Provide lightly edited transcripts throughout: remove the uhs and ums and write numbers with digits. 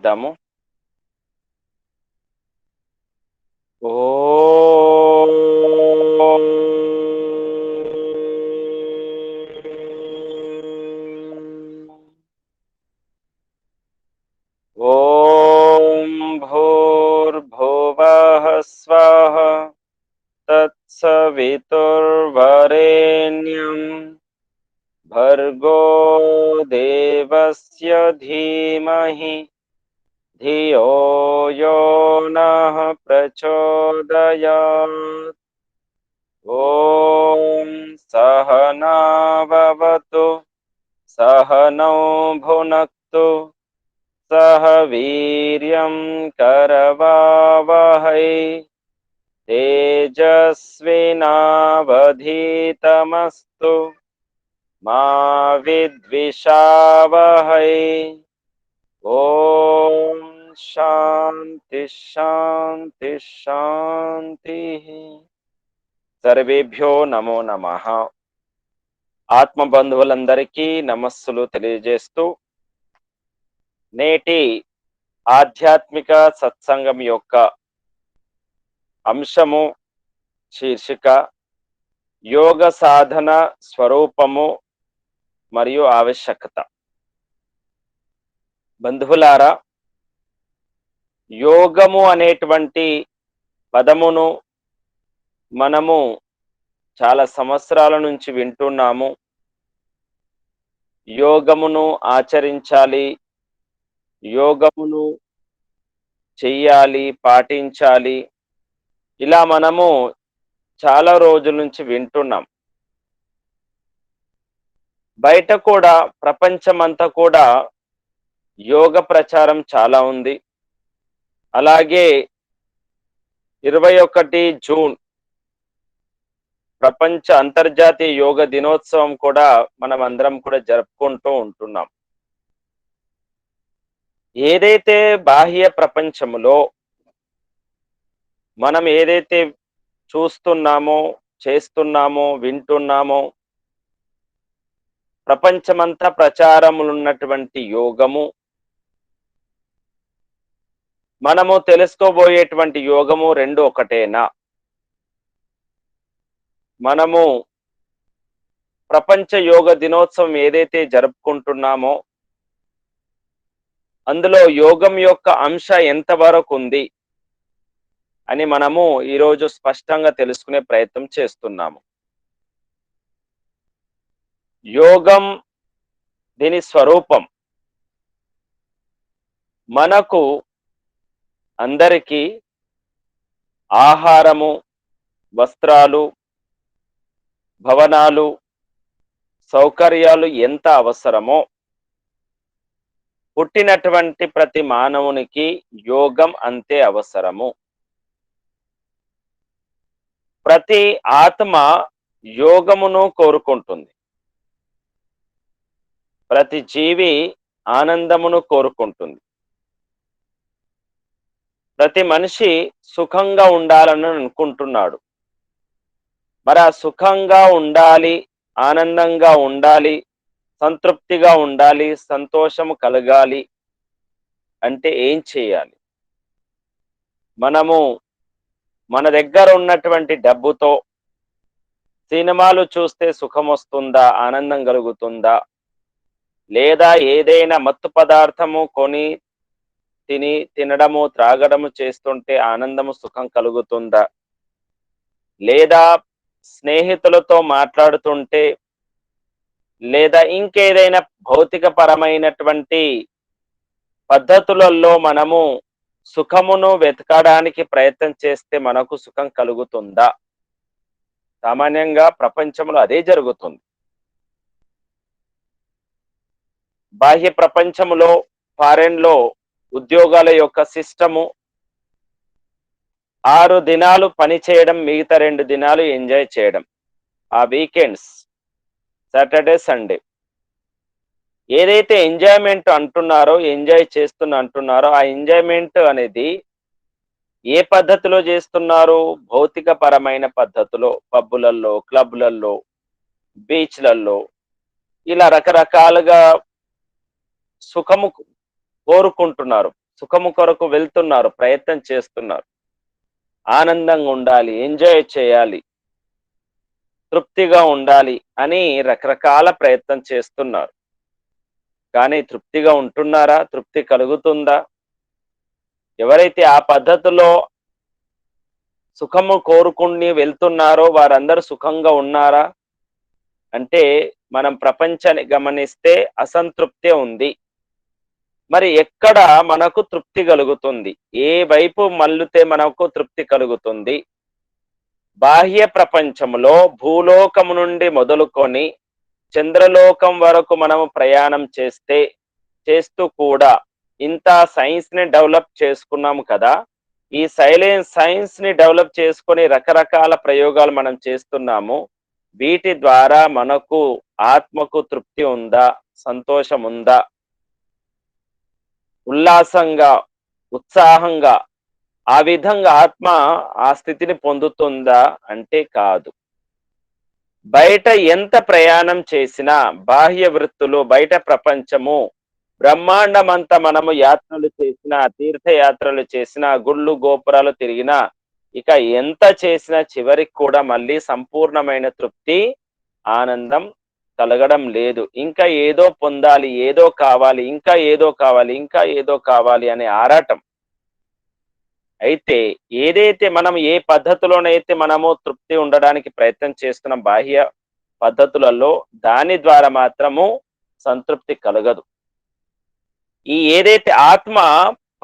చేద్దాము. ఓం ఓం భూర్భువః స్వః తత్సవితుర్వరేణ్యం భర్గో దేవస్య ధీమహి ధియో యో నః ప్రచోదయాత్. ఓం సహనావవతు సహనౌ భునక్తు సహ వీర్యం కరవావహై తేజస్వినావధీతమస్తు మా విద్విషావహై. ఓం శాంతి శాంతి శాంతి. సర్వేభ్యో నమో నమః. ఆత్మ బంధువులందరికీ నమస్సులు తెలియజేస్తూ నేటి ఆధ్యాత్మిక సత్సంగం యొక్క అంశము శీర్షిక యోగ సాధన స్వరూపము మరియు ఆవశ్యకత. బంధువులారా, యోగము అనేటువంటి పదమును మనము చాలా సంవత్సరాల నుంచి వింటున్నాము. యోగమును ఆచరించాలి, యోగమును చెయ్యాలి, పాటించాలి, ఇలా మనము చాలా రోజుల నుంచి వింటున్నాం. బయట కూడా ప్రపంచమంతా కూడా యోగ ప్రచారం చాలా ఉంది. అలాగే 21 జూన్ ప్రపంచ అంతర్జాతీయ యోగ దినోత్సవం కూడా మనం అందరం కూడా జరుపుకుంటూ ఉంటున్నాం. ఏదైతే బాహ్య ప్రపంచములో మనం ఏదైతే చూస్తున్నామో, చేస్తున్నామో, వింటున్నామో, ప్రపంచమంతా ప్రచారములున్నటువంటి యోగము, మనము తెలుసుకోబోయేటువంటి యోగము రెండు ఒకటేనా? మనము ప్రపంచ యోగ దినోత్సవం ఏదైతే జరుపుకుంటున్నామో అందులో యోగం యొక్క అంశ ఎంతవరకు ఉంది అని మనము ఈరోజు స్పష్టంగా తెలుసుకునే ప్రయత్నం చేస్తున్నాము. యోగం దీని స్వరూపం మనకు అందరికీ ఆహారము, వస్త్రాలు, భవనాలు, సౌకర్యాలు ఎంత అవసరమో పుట్టినటువంటి ప్రతి మానవునికి యోగం అంతే అవసరము. ప్రతి ఆత్మ యోగమును కోరుకుంటుంది. ప్రతి జీవి ఆనందమును కోరుకుంటుంది. ప్రతి మనిషి సుఖంగా ఉండాలని అనుకుంటున్నాడు. మరి ఆ సుఖంగా ఉండాలి, ఆనందంగా ఉండాలి, సంతృప్తిగా ఉండాలి, సంతోషము కలగాలి అంటే ఏం చేయాలి? మనము మన దగ్గర ఉన్నటువంటి డబ్బుతో సినిమాలు చూస్తే సుఖం వస్తుందా, ఆనందం కలుగుతుందా? లేదా ఏదైనా మత్తు పదార్థము కొని తినడము, త్రాగడము చేస్తుంటే ఆనందము, సుఖం కలుగుతుందా? లేదా స్నేహితులతో మాట్లాడుతుంటే, లేదా ఇంకేదైనా భౌతిక పరమైనటువంటి పద్ధతులలో మనము సుఖమును వెతకడానికి ప్రయత్నం చేస్తే మనకు సుఖం కలుగుతుందా? సామాన్యంగా ప్రపంచంలో అదే జరుగుతుంది. బాహ్య ప్రపంచములో, ఫారెన్లో ఉద్యోగాల యొక్క సిస్టము 6 దినాలు పని చేయడం, మిగతా 2 దినాలు ఎంజాయ్ చేయడం. ఆ వీకెండ్స్, సాటర్డే, సండే ఏదైతే ఎంజాయ్మెంట్ అంటున్నారో, ఎంజాయ్ అంటున్నారో, ఆ ఎంజాయ్మెంట్ అనేది ఏ పద్ధతిలో చేస్తున్నారు? భౌతిక పరమైన పద్ధతిలో, పబ్బులలో, క్లబ్లలో, బీచ్లలో ఇలా రకరకాలుగా సుఖము కోరుకుంటున్నారు. సుఖము కొరకు వెళ్తున్నారు, ప్రయత్నం చేస్తున్నారు. ఆనందంగా ఉండాలి, ఎంజాయ్ చేయాలి, తృప్తిగా ఉండాలి అని రకరకాల ప్రయత్నం చేస్తున్నారు. కానీ తృప్తిగా ఉంటున్నారా? తృప్తి కలుగుతుందా? ఎవరైతే ఆ పద్ధతిలో సుఖము కోరుకుని వెళ్తున్నారో వారందరూ సుఖంగా ఉన్నారా? అంటే మనం ప్రపంచాన్ని గమనిస్తే అసంతృప్తే ఉంది. మరి ఎక్కడ మనకు తృప్తి కలుగుతుంది? ఏ వైపు మళ్ళితే మనకు తృప్తి కలుగుతుంది? బాహ్య ప్రపంచంలో భూలోకము నుండి మొదలుకొని చంద్రలోకం వరకు మనము ప్రయాణం చేస్తూ కూడా ఇంత సైన్స్ ని డెవలప్ చేసుకున్నాము కదా. ఈ సైన్స్ ని డెవలప్ చేసుకొని రకరకాల ప్రయోగాలు మనం చేస్తున్నాము. వీటి ద్వారా మనకు ఆత్మకు తృప్తి ఉందా? సంతోషం ఉందా? ఉల్లాసంగా, ఉత్సాహంగా ఆ విధంగా ఆత్మ ఆ స్థితిని పొందుతుందా అంటే కాదు. బయట ఎంత ప్రయాణం చేసినా బాహ్య వృత్తులు, బయట ప్రపంచము, బ్రహ్మాండమంతా మనము యాత్రలు చేసినా, తీర్థయాత్రలు చేసినా, గుళ్ళు గోపురాలు తిరిగినా, ఇక ఎంత చేసినా చివరికి కూడా మళ్ళీ సంపూర్ణమైన తృప్తి, ఆనందం కలగడం లేదు. ఇంకా ఏదో పొందాలి, ఏదో కావాలి, ఇంకా ఏదో కావాలి, ఇంకా ఏదో కావాలి అనే ఆరాటం. అయితే ఏదైతే మనం ఏ పద్ధతిలోనైతే మనము తృప్తి ఉండడానికి ప్రయత్నం చేస్తున్నాం బాహ్య పద్ధతులలో, దాని ద్వారా మాత్రము సంతృప్తి కలగదు. ఈ ఏదైతే ఆత్మ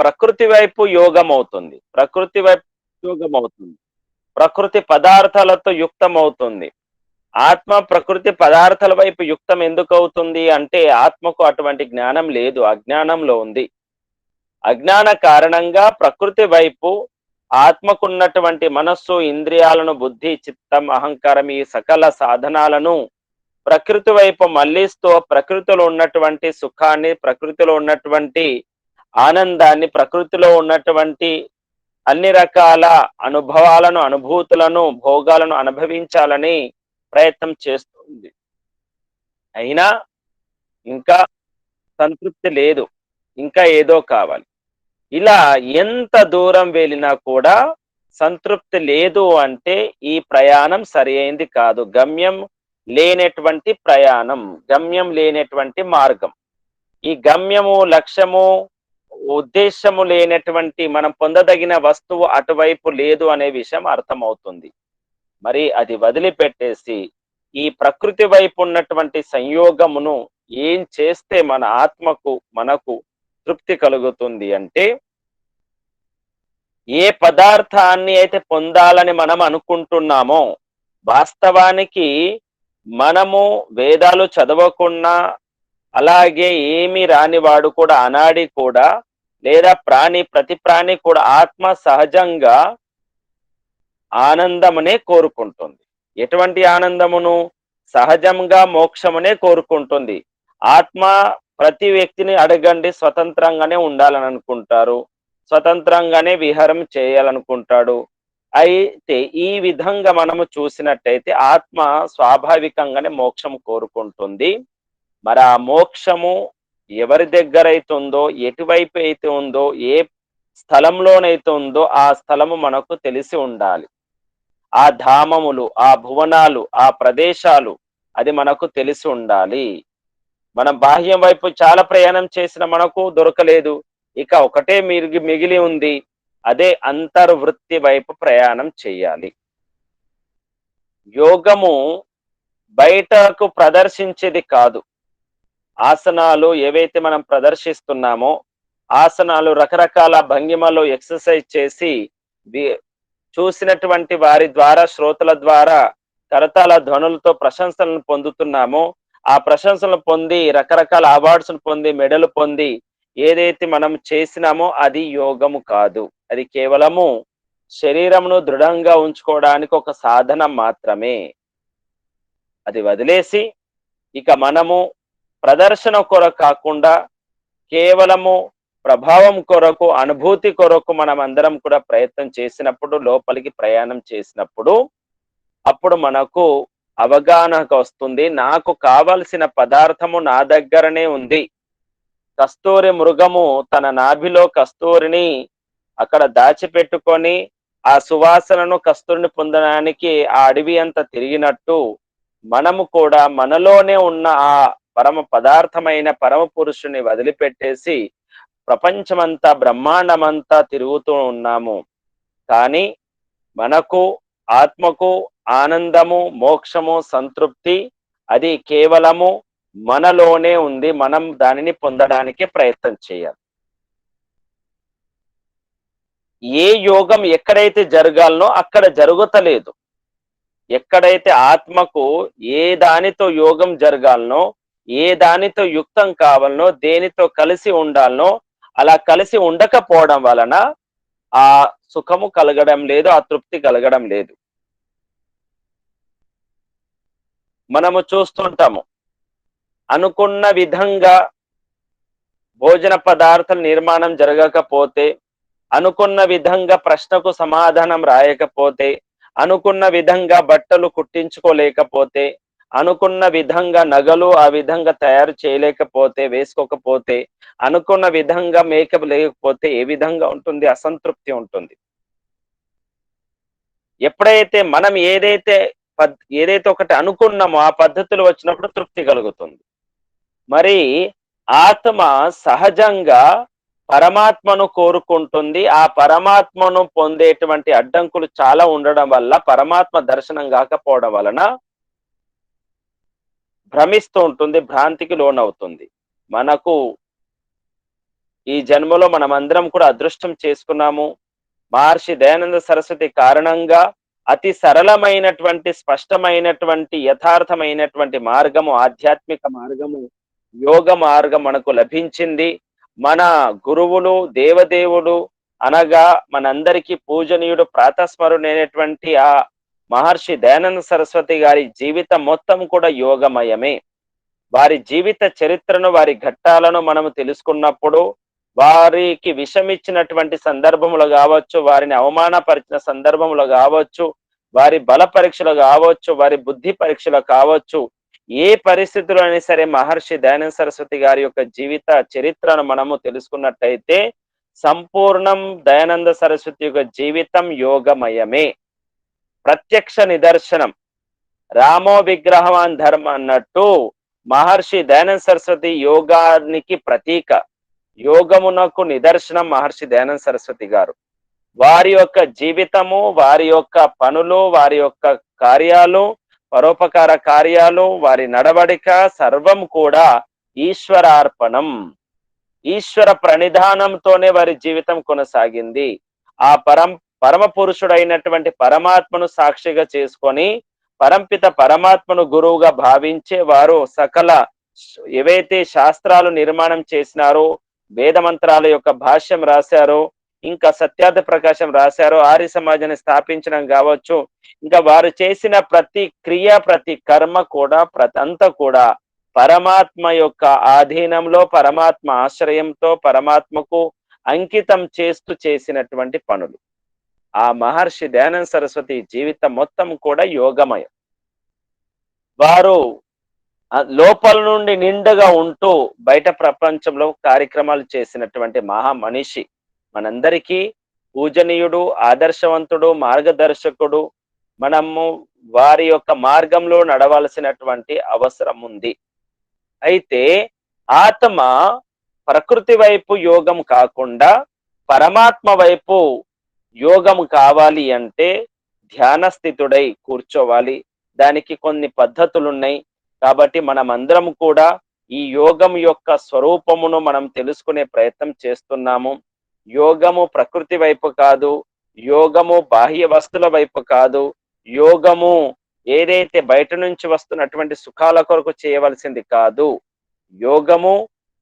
ప్రకృతి వైపు యోగం అవుతుంది, ప్రకృతి వైపు యోగం అవుతుంది, ప్రకృతి పదార్థాలతో యుక్తం అవుతుంది. ఆత్మ ప్రకృతి పదార్థాల వైపు యుక్తం ఎందుకు అవుతుంది అంటే ఆత్మకు అటువంటి జ్ఞానం లేదు, అజ్ఞానంలో ఉంది. అజ్ఞాన కారణంగా ప్రకృతి వైపు ఆత్మకున్నటువంటి మనస్సు, ఇంద్రియాలను, బుద్ధి, చిత్తం, అహంకారం ఈ సకల సాధనాలను ప్రకృతి వైపు మళ్లిస్తూ ప్రకృతిలో ఉన్నటువంటి సుఖాన్ని, ప్రకృతిలో ఉన్నటువంటి ఆనందాన్ని, ప్రకృతిలో ఉన్నటువంటి అన్ని రకాల అనుభవాలను, అనుభూతులను, భోగాలను అనుభవించాలని ప్రయత్నం చేస్తుంది. అయినా ఇంకా సంతృప్తి లేదు, ఇంకా ఏదో కావాలి. ఇలా ఎంత దూరం వెళ్ళినా కూడా సంతృప్తి లేదు అంటే ఈ ప్రయాణం సరి అయింది కాదు. గమ్యం లేనటువంటి ప్రయాణం, గమ్యం లేనటువంటి మార్గం. ఈ గమ్యము, లక్ష్యము, ఉద్దేశము లేనటువంటి మనం పొందదగిన వస్తువు అటువైపు లేదు అనే విషయం అర్థమవుతుంది. మరి అది వదిలిపెట్టేసి ఈ ప్రకృతి వైపు ఉన్నటువంటి సంయోగమును ఏం చేస్తే మన ఆత్మకు, మనకు తృప్తి కలుగుతుంది అంటే, ఏ పదార్థాన్ని అయితే పొందాలని మనం అనుకుంటున్నామో వాస్తవానికి మనము వేదాలు చదవకున్నా, అలాగే ఏమి రానివాడు కూడా, అనాడి కూడా, లేదా ప్రతి ప్రాణి కూడా ఆత్మ సహజంగా ఆనందమునే కోరుకుంటుంది. ఎటువంటి ఆనందమును? సహజంగా మోక్షమునే కోరుకుంటుంది. ఆత్మ ప్రతి వ్యక్తిని అడగండి, స్వతంత్రంగానే ఉండాలని అనుకుంటారు, స్వతంత్రంగానే విహారం చేయాలనుకుంటాడు. అయితే ఈ విధంగా మనము చూసినట్టయితే ఆత్మ స్వాభావికంగానే మోక్షం కోరుకుంటుంది. మరి ఆ మోక్షము ఎవరి దగ్గర అయితే ఉందో, ఎటువైపు అయితే ఉందో, ఏ స్థలంలోనైతే ఉందో ఆ స్థలము మనకు తెలిసి ఉండాలి. ఆ ధామములు, ఆ భువనాలు, ఆ ప్రదేశాలు అది మనకు తెలిసి ఉండాలి. మనం బాహ్యం వైపు చాలా ప్రయాణం చేసిన మనకు దొరకలేదు. ఇక ఒకటే మిగిలి ఉంది. అదే అంతర్వృత్తి వైపు ప్రయాణం చేయాలి. యోగము బయటకు ప్రదర్శించేది కాదు. ఆసనాలు ఏవైతే మనం ప్రదర్శిస్తున్నామో, ఆసనాలు రకరకాల భంగిమలో ఎక్సర్సైజ్ చేసి చూసినటువంటి వారి ద్వారా, శ్రోతల ద్వారా కరతాళ ధ్వనులతో ప్రశంసలను పొందుతున్నామో, ఆ ప్రశంసలను పొంది రకరకాల అవార్డ్స్ పొంది, మెడలు పొంది ఏదైతే మనం చేసినామో అది యోగము కాదు. అది కేవలము శరీరమును దృఢంగా ఉంచుకోవడానికి ఒక సాధనం మాత్రమే. అది వదిలేసి ఇక మనము ప్రదర్శన కొరకు కాకుండా కేవలము ప్రభావం కొరకు, అనుభూతి కొరకు మనం అందరం కూడా ప్రయత్నం చేసినప్పుడు, లోపలికి ప్రయాణం చేసినప్పుడు అప్పుడు మనకు అవగాహనకు వస్తుంది, నాకు కావలసిన పదార్థము నా దగ్గరనే ఉంది. కస్తూరి మృగము తన నాభిలో కస్తూరిని అక్కడ దాచిపెట్టుకొని ఆ సువాసనను కస్తూరిని పొందడానికి ఆ అడవి అంతా తిరిగినట్టు మనము కూడా మనలోనే ఉన్న ఆ పరమ పదార్థమైన పరమ పురుషుని వదిలిపెట్టేసి ప్రపంచమంతా బ్రహ్మాండమంతా తిరుగుతూ ఉన్నాము. కానీ మనకు ఆత్మకు ఆనందము, మోక్షము, సంతృప్తి అది కేవలము మనలోనే ఉంది. మనం దానిని పొందడానికి ప్రయత్నం చేయాలి. ఏ యోగం ఎక్కడైతే జరగాలనో అక్కడ జరుగుతలేదు. ఎక్కడైతే ఆత్మకు ఏ దానితో యోగం జరగాలనో, ఏ దానితో యుక్తం కావాలనో, దేనితో కలిసి ఉండాలనో అలా కలిసి ఉండకపోవడం వలన ఆ సుఖము కలగడం లేదు, ఆ తృప్తి కలగడం లేదు. మనము చూస్తుంటాము అనుకున్న విధంగా భోజన పదార్థం నిర్మాణం జరగకపోతే, అనుకున్న విధంగా ప్రశ్నకు సమాధానం రాయకపోతే, అనుకున్న విధంగా బట్టలు కుట్టించుకోలేకపోతే, అనుకున్న విధంగా నగలు ఆ విధంగా తయారు చేయలేకపోతే, వేసుకోకపోతే, అనుకున్న విధంగా మేకప్ లేకపోతే ఏ విధంగా ఉంటుంది? అసంతృప్తి ఉంటుంది. ఎప్పుడైతే మనం ఏదైతే ఒకటి అనుకున్నామో ఆ పద్ధతులు వచ్చినప్పుడు తృప్తి కలుగుతుంది. మరి ఆత్మ సహజంగా పరమాత్మను కోరుకుంటుంది. ఆ పరమాత్మను పొందేటువంటి అడ్డంకులు చాలా ఉండడం వల్ల, పరమాత్మ దర్శనం కాకపోవడం వలన భ్రమిస్తూ ఉంటుంది, భ్రాంతికి లోనవుతుంది. మనకు ఈ జన్మలో మనమందరం కూడా అదృష్టం చేసుకున్నాము. మహర్షి దయానంద సరస్వతి కారణంగా అతి సరళమైనటువంటి, స్పష్టమైనటువంటి, యథార్థమైనటువంటి మార్గము, ఆధ్యాత్మిక మార్గము, యోగ మార్గం మనకు లభించింది. మన గురువులు, దేవదేవుడు అనగా మనందరికీ పూజనీయుడు, ప్రాతస్మరుడైనటువంటి ఆ మహర్షి దయానంద సరస్వతి గారి జీవితం మొత్తం కూడా యోగమయమే. వారి జీవిత చరిత్రను, వారి ఘట్టాలను మనము తెలుసుకున్నప్పుడు, వారికి విషమిచ్చినటువంటి సందర్భములు కావచ్చు, వారిని అవమానపరిచిన సందర్భములు కావచ్చు, వారి బల పరీక్షలు కావచ్చు, వారి బుద్ధి పరీక్షలు కావచ్చు, ఏ పరిస్థితుల్లో అయినా సరే మహర్షి దయానంద సరస్వతి గారి యొక్క జీవిత చరిత్రను మనము తెలుసుకున్నట్టయితే సంపూర్ణం దయానంద సరస్వతి యొక్క జీవితం యోగమయమే. ప్రత్యక్ష నిదర్శనం. రామో విగ్రహవాన్ ధర్మ అన్నట్టు మహర్షి దయానంద సరస్వతి యోగానికి ప్రతీక, యోగమునకు నిదర్శనం మహర్షి దయానంద సరస్వతి గారు. వారి యొక్క జీవితము, వారి యొక్క పనులు, వారి యొక్క కార్యాలు, పరోపకార కార్యాలు, వారి నడవడిక సర్వం కూడా ఈశ్వరార్పణం, ఈశ్వర ప్రణిధానంతోనే వారి జీవితం కొనసాగింది. ఆ పరమ పురుషుడైనటువంటి పరమాత్మను సాక్షిగా చేసుకొని, పరంపిత పరమాత్మను గురువుగా భావించే వారు సకల ఏవైతే శాస్త్రాలు నిర్మాణం చేసినారో, వేద మంత్రాల యొక్క భాష్యం రాశారో, ఇంకా సత్యార్థ ప్రకాశం రాశారో, ఆర్య సమాజాన్ని స్థాపించడం కావచ్చు, ఇంకా వారు చేసిన ప్రతి క్రియ, ప్రతి కర్మ కూడా అంతా కూడా పరమాత్మ యొక్క ఆధీనంలో, పరమాత్మ ఆశ్రయంతో, పరమాత్మకు అంకితం చేస్తూ చేసినటువంటి పనులు. ఆ మహర్షి దయానంద సరస్వతి జీవితం మొత్తం కూడా యోగమయం. వారు లోపల నుండి నిండుగా ఉంటూ బయట ప్రపంచంలో కార్యక్రమాలు చేసినటువంటి మహా మనిషి. మనందరికీ పూజనీయుడు, ఆదర్శవంతుడు, మార్గదర్శకుడు. మనము వారి యొక్క మార్గంలో నడవలసినటువంటి అవసరం ఉంది. అయితే ఆత్మ ప్రకృతి వైపు యోగం కాకుండా పరమాత్మ వైపు యోగం కావాలి అంటే ధ్యాన స్థితుడై కూర్చోవాలి. దానికి కొన్ని పద్ధతులు ఉన్నాయి. కాబట్టి మనం అందరం కూడా ఈ యోగం యొక్క స్వరూపమును మనం తెలుసుకునే ప్రయత్నం చేస్తున్నాము. యోగము ప్రకృతి వైపు కాదు, యోగము బాహ్య వస్తువుల వైపు కాదు, యోగము ఏదైతే బయట నుంచి వస్తున్నటువంటి సుఖాల కొరకు చేయవలసింది కాదు. యోగము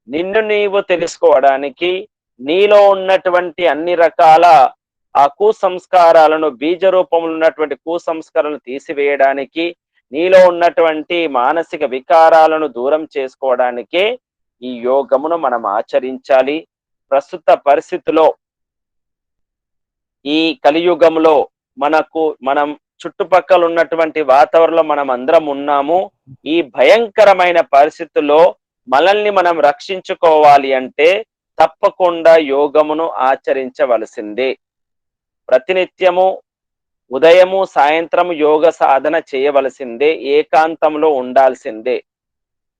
నిన్ను నీవు తెలుసుకోవడానికి, నీలో ఉన్నటువంటి అన్ని రకాల ఆ కుసంస్కారాలను, బీజ రూపంలో ఉన్నటువంటి కుసంస్కారాలను తీసివేయడానికి, నీలో ఉన్నటువంటి మానసిక వికారాలను దూరం చేసుకోవడానికే ఈ యోగమును మనం ఆచరించాలి. ప్రస్తుత పరిస్థితిలో ఈ కలియుగంలో మనం చుట్టుపక్కల ఉన్నటువంటి వాతావరణంలో మనం అందరం ఉన్నాము. ఈ భయంకరమైన పరిస్థితుల్లో మనల్ని మనం రక్షించుకోవాలి అంటే తప్పకుండా యోగమును ఆచరించవలసిందే. ప్రతినిత్యము ఉదయము సాయంత్రం యోగ సాధన చేయవలసిందే, ఏకాంతంలో ఉండాల్సిందే.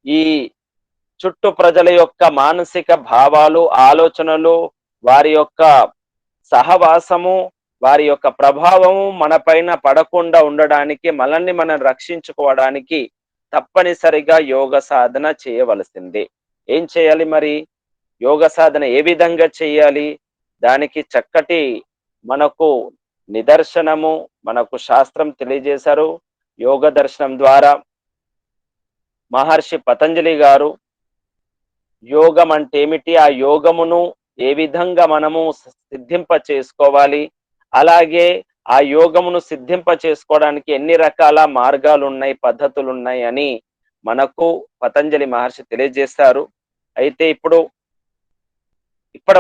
ఈ చుట్టూ ప్రజల యొక్క మానసిక భావాలు, ఆలోచనలు, వారి యొక్క సహవాసము, వారి యొక్క ప్రభావము మన పైన పడకుండా ఉండడానికి, మనల్ని మనం రక్షించుకోవడానికి తప్పనిసరిగా యోగ సాధన చేయవలసిందే. ఏం చేయాలి మరి? యోగ సాధన ఏ విధంగా చేయాలి? దానికి చక్కటి మనకు నిదర్శనము, మనకు శాస్త్రం తెలియజేశారు. యోగ దర్శనం ద్వారా మహర్షి పతంజలి గారు యోగం అంటే ఏమిటి, ఆ యోగమును ఏ విధంగా మనము సిద్ధింప చేసుకోవాలి, అలాగే ఆ యోగమును సిద్ధింప చేసుకోవడానికి ఎన్ని రకాల మార్గాలు ఉన్నాయి, పద్ధతులు ఉన్నాయి అని మనకు పతంజలి మహర్షి తెలియజేస్తారు. అయితే ఇప్పటి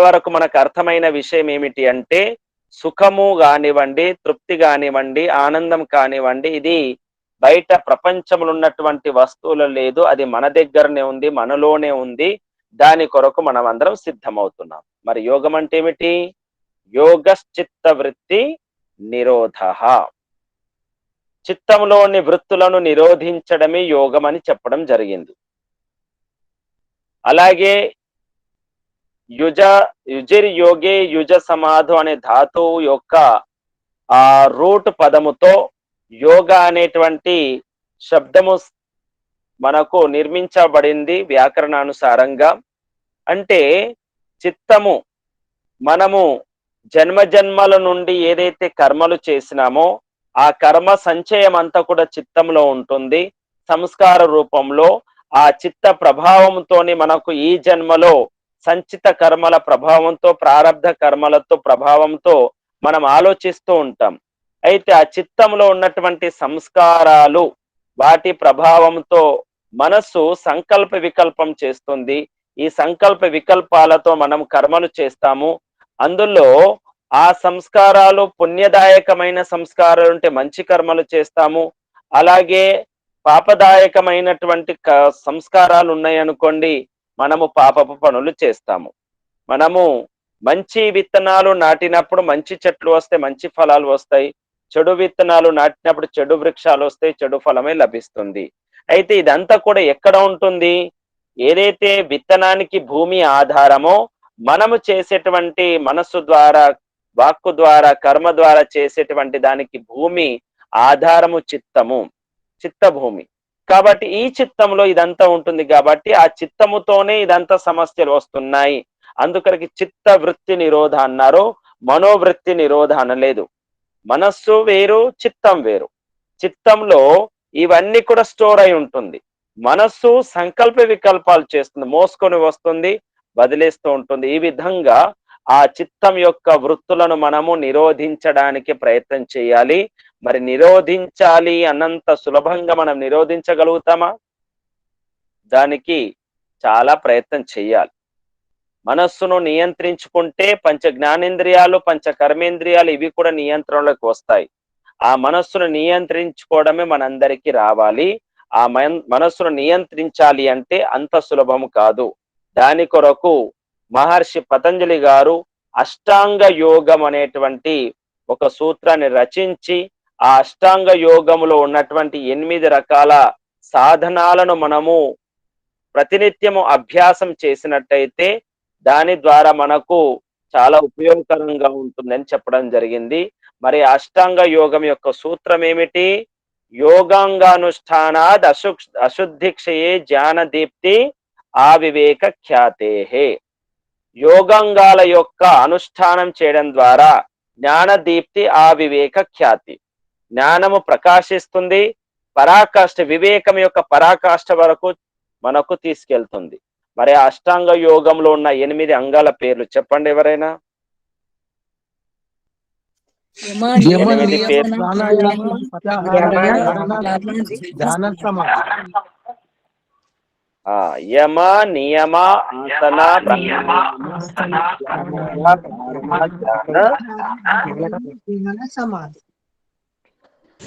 వరకు మనకు అర్థమైన విషయం ఏమిటి అంటే, సుఖము కానివ్వండి, తృప్తి కానివ్వండి, ఆనందం కానివ్వండి, ఇది బయట ప్రపంచంలో ఉన్నటువంటి వస్తువులు లేదు, అది మన దగ్గరనే ఉంది, మనలోనే ఉంది. దాని కొరకు మనం అందరం సిద్ధమవుతున్నాం. మరి యోగం అంటే ఏమిటి? యోగశ్చిత్త వృత్తి నిరోధ. చిత్తంలోని వృత్తులను నిరోధించడమే యోగం అని చెప్పడం జరిగింది. అలాగే యుజిర్ యోగే యుజ సమాధు అనే ధాతువు యొక్క ఆ రూట్ పదముతో యోగ అనేటువంటి శబ్దము మనకు నిర్మించబడింది వ్యాకరణానుసారంగా. అంటే చిత్తము, మనము జన్మజన్మల నుండి ఏదైతే కర్మలు చేసినామో ఆ కర్మ సంచయం అంతా కూడా చిత్తంలో ఉంటుంది. సంస్కార రూపంలో ఆ చిత్త ప్రభావంతోని మనకు ఈ జన్మలో సంచిత కర్మల ప్రభావంతో, ప్రారబ్ధ కర్మలతో ప్రభావంతో మనం ఆలోచిస్తూ ఉంటాం. అయితే ఆ చిత్తంలో ఉన్నటువంటి సంస్కారాలు, వాటి ప్రభావంతో మనస్సు సంకల్ప వికల్పం చేస్తుంది. ఈ సంకల్ప వికల్పాలతో మనం కర్మలు చేస్తాము. అందులో ఆ సంస్కారాలు పుణ్యదాయకమైన సంస్కారాలు ఉంటే మంచి కర్మలు చేస్తాము. అలాగే పాపదాయకమైనటువంటి సంస్కారాలు ఉన్నాయనుకోండి, మనము పాపపు పనులు చేస్తాము. మనము మంచి విత్తనాలు నాటినప్పుడు మంచి చెట్లు వస్తాయి, మంచి ఫలాలు వస్తాయి. చెడు విత్తనాలు నాటినప్పుడు చెడు వృక్షాలు వస్తాయి, చెడు ఫలమే లభిస్తుంది. అయితే ఇదంతా కూడా ఎక్కడ ఉంటుంది? ఏదైతే విత్తనానికి భూమి ఆధారమో, మనము చేసేటువంటి మనస్సు ద్వారా, వాక్కు ద్వారా, కర్మ ద్వారా చేసేటువంటి దానికి భూమి ఆధారము చిత్తము, చిత్తభూమి. కాబట్టి ఈ చిత్తంలో ఇదంతా ఉంటుంది కాబట్టి ఆ చిత్తముతోనే ఇదంతా సమస్యలు వస్తున్నాయి. అందుకనికి చిత్త వృత్తి నిరోధ అన్నారు, మనోవృత్తి నిరోధ అనలేదు. మనస్సు వేరు, చిత్తం వేరు. చిత్తంలో ఇవన్నీ కూడా స్టోర్ అయి ఉంటుంది. మనస్సు సంకల్ప వికల్పాలు చేస్తుంది, మోసుకొని వస్తుంది, వదిలేస్తూ ఉంటుంది. ఈ విధంగా ఆ చిత్తం యొక్క వృత్తులను మనము నిరోధించడానికి ప్రయత్నం చేయాలి. మరి నిరోధించాలి అన్నంత సులభంగా మనం నిరోధించగలుగుతామా? దానికి చాలా ప్రయత్నం చేయాలి. మనస్సును నియంత్రించుకుంటే పంచ జ్ఞానేంద్రియాలు, పంచ కర్మేంద్రియాలు ఇవి కూడా నియంత్రణలోకి వస్తాయి. ఆ మనస్సును నియంత్రించుకోవడమే మనందరికీ రావాలి. ఆ మనస్సును నియంత్రించాలి అంటే అంత సులభము కాదు. దాని కొరకు మహర్షి పతంజలి గారు అష్టాంగ యోగం అనేటువంటి ఒక సూత్రాన్ని రచించి, ఆ అష్టాంగ యోగములో ఉన్నటువంటి 8 రకాల సాధనాలను మనము ప్రతినిత్యము అభ్యాసం చేసినట్టయితే దాని ద్వారా మనకు చాలా ఉపయోగకరంగా ఉంటుందని చెప్పడం జరిగింది. మరి అష్టాంగ యోగం యొక్క సూత్రం ఏమిటి? యోగాంగానుష్ఠానాద్ అశుద్ధిక్షయే జ్ఞాన దీప్తి ఆవివేక ఖ్యాతేహే. యోగాంగాల యొక్క అనుష్ఠానం చేయడం ద్వారా జ్ఞానదీప్తి ఆవివేక ఖ్యాతి, జ్ఞానము ప్రకాశిస్తుంది, పరాకాష్ఠ, వివేకం యొక్క పరాకాష్ఠ వరకు మనకు తీసుకెళ్తుంది. మరి అష్టాంగ యోగంలో ఉన్న 8 అంగాల పేర్లు చెప్పండి ఎవరైనా. 8 పేర్లు. యమ, నియమ, ఆసన,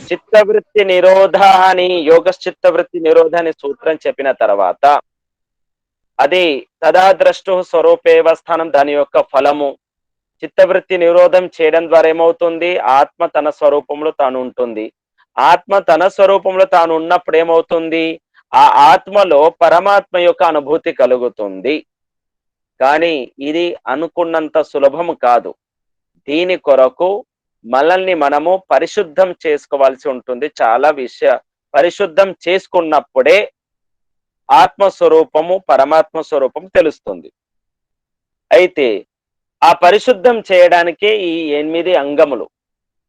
చిత్తవృత్తి నిరోధ అని యోగ చిత్తవృత్తి నిరోధ అని సూత్రం చెప్పిన తర్వాత అది తదాద్రష్టు స్వరూపేవ స్థానం, దాని యొక్క ఫలము. చిత్తవృత్తి నిరోధం చేయడం ద్వారా ఏమవుతుంది? ఆత్మ తన స్వరూపంలో తాను ఉంటుంది. ఆత్మ తన స్వరూపంలో తాను ఉన్నప్పుడు ఏమవుతుంది? ఆ ఆత్మలో పరమాత్మ యొక్క అనుభూతి కలుగుతుంది. కానీ ఇది అనుకున్నంత సులభము కాదు. దీని కొరకు మనల్ని మనము పరిశుద్ధం చేసుకోవాల్సి ఉంటుంది. చాలా పరిశుద్ధం చేసుకున్నప్పుడే ఆత్మస్వరూపము, పరమాత్మ స్వరూపం తెలుస్తుంది. అయితే ఆ పరిశుద్ధం చేయడానికే ఈ 8 అంగములు,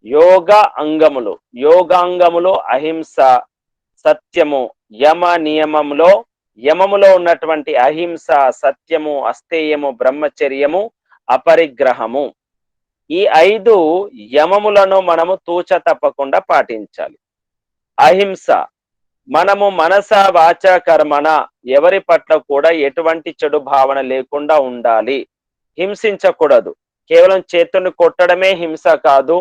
యోగ అంగములు. యోగాంగములు అహింస, సత్యము, యమ నియమంలో, యమములో ఉన్నటువంటి అహింస, సత్యము, అస్తేయము, బ్రహ్మచర్యము, అపరిగ్రహము. ఈ 5 యమములను మనము తూచ తప్పకుండా పాటించాలి. అహింస, మనము మనస వాచ కర్మణ ఎవరి పట్ల కూడా ఎటువంటి చెడు భావన లేకుండా ఉండాలి. హింసించకూడదు. కేవలం చేతుని కొట్టడమే హింస కాదు,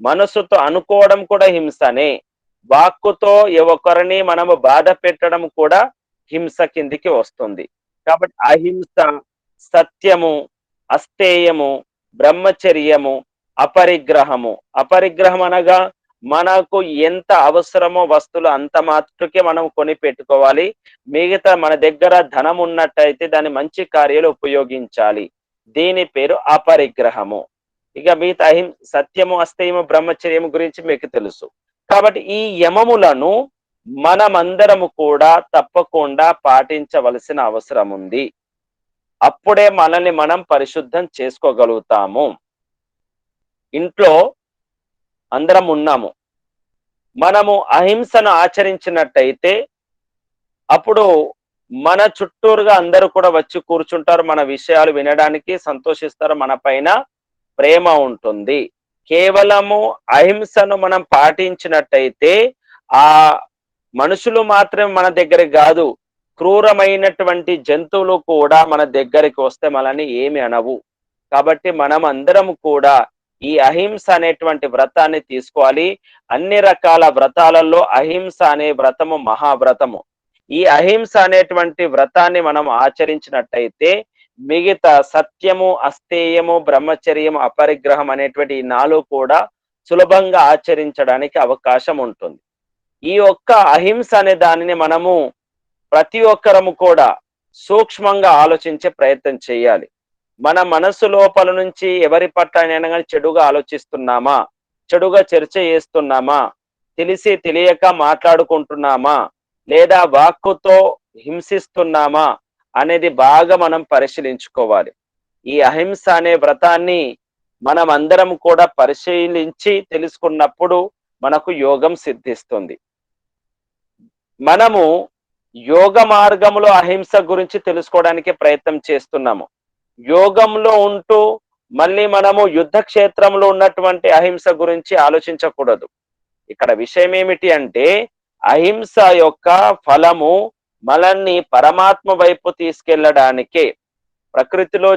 మనసుతో అనుకోవడం కూడా హింసనే. వాక్కుతో ఒకరిని మనము బాధ పెట్టడం కూడా హింస కిందికి వస్తుంది. కాబట్టి అహింస, సత్యము, అస్తేయము, బ్రహ్మచర్యము, అపరిగ్రహము. అపరిగ్రహం అనగా మనకు ఎంత అవసరమో వస్తువులు అంత మాత్రకే మనం కొని పెట్టుకోవాలి. మిగతా మన దగ్గర ధనం ఉన్నట్టయితే దాన్ని మంచి కార్యాలు ఉపయోగించాలి. దీని పేరు అపరిగ్రహము. ఇక మిగతా సత్యము, అస్తేయము, బ్రహ్మచర్యము గురించి మీకు తెలుసు. కాబట్టి ఈ యమములను మనమందరము కూడా తప్పకుండా పాటించవలసిన అవసరం ఉంది. అప్పుడే మనల్ని మనం పరిశుద్ధం చేసుకోగలుగుతాము. ఇంట్లో అందరం ఉన్నాము. మనము అహింసను ఆచరించినట్టయితే అప్పుడు మన చుట్టూరుగా అందరూ కూడా వచ్చి కూర్చుంటారు. మన విషయాలు వినడానికి సంతోషిస్తారు. మన పైన ప్రేమ ఉంటుంది. కేవలము అహింసను మనం పాటించినట్టయితే ఆ మనుషులు మాత్రం మన దగ్గరికి కాదు, క్రూరమైనటువంటి జంతువులు కూడా మన దగ్గరికి వస్తే మనల్ని ఏమి అనవు. కాబట్టి మనం అందరం కూడా ఈ అహింస అనేటువంటి వ్రతాన్ని తీసుకోవాలి. అన్ని రకాల వ్రతాలలో అహింస అనే వ్రతము మహావ్రతము. ఈ అహింస అనేటువంటి వ్రతాన్ని మనం ఆచరించినట్టయితే మిగతా సత్యము, అస్తేయము, బ్రహ్మచర్యము, అపరిగ్రహం అనేటువంటి ఈ 4 కూడా సులభంగా ఆచరించడానికి అవకాశం ఉంటుంది. ఈ ఒక్క అహింస అనే దానిని మనము ప్రతి ఒక్కరము కూడా సూక్ష్మంగా ఆలోచించే ప్రయత్నం చేయాలి. మన మనస్సు లోపల నుంచి ఎవరి పట్ల అయినా కానీ చెడుగా ఆలోచిస్తున్నామా, చెడుగా చర్చ చేస్తున్నామా, తెలిసి తెలియక మాట్లాడుకుంటున్నామా, లేదా వాక్కుతో హింసిస్తున్నామా అనేది బాగా మనం పరిశీలించుకోవాలి. ఈ అహింస అనే వ్రతాన్ని మనం అందరం కూడా పరిశీలించి తెలుసుకున్నప్పుడు మనకు యోగం సిద్ధిస్తుంది. మనము యోగ మార్గంలో అహింస గురించి తెలుసుకోవడానికి ప్రయత్నం చేస్తున్నాము. యోగంలో ఉంటూ మళ్ళీ మనము యుద్ధ క్షేత్రంలో ఉన్నటువంటి అహింస గురించి ఆలోచించకూడదు. ఇక్కడ విషయం ఏమిటి అంటే అహింస యొక్క ఫలము మనల్ని పరమాత్మ వైపు తీసుకెళ్లడానికే. ప్రకృతిలో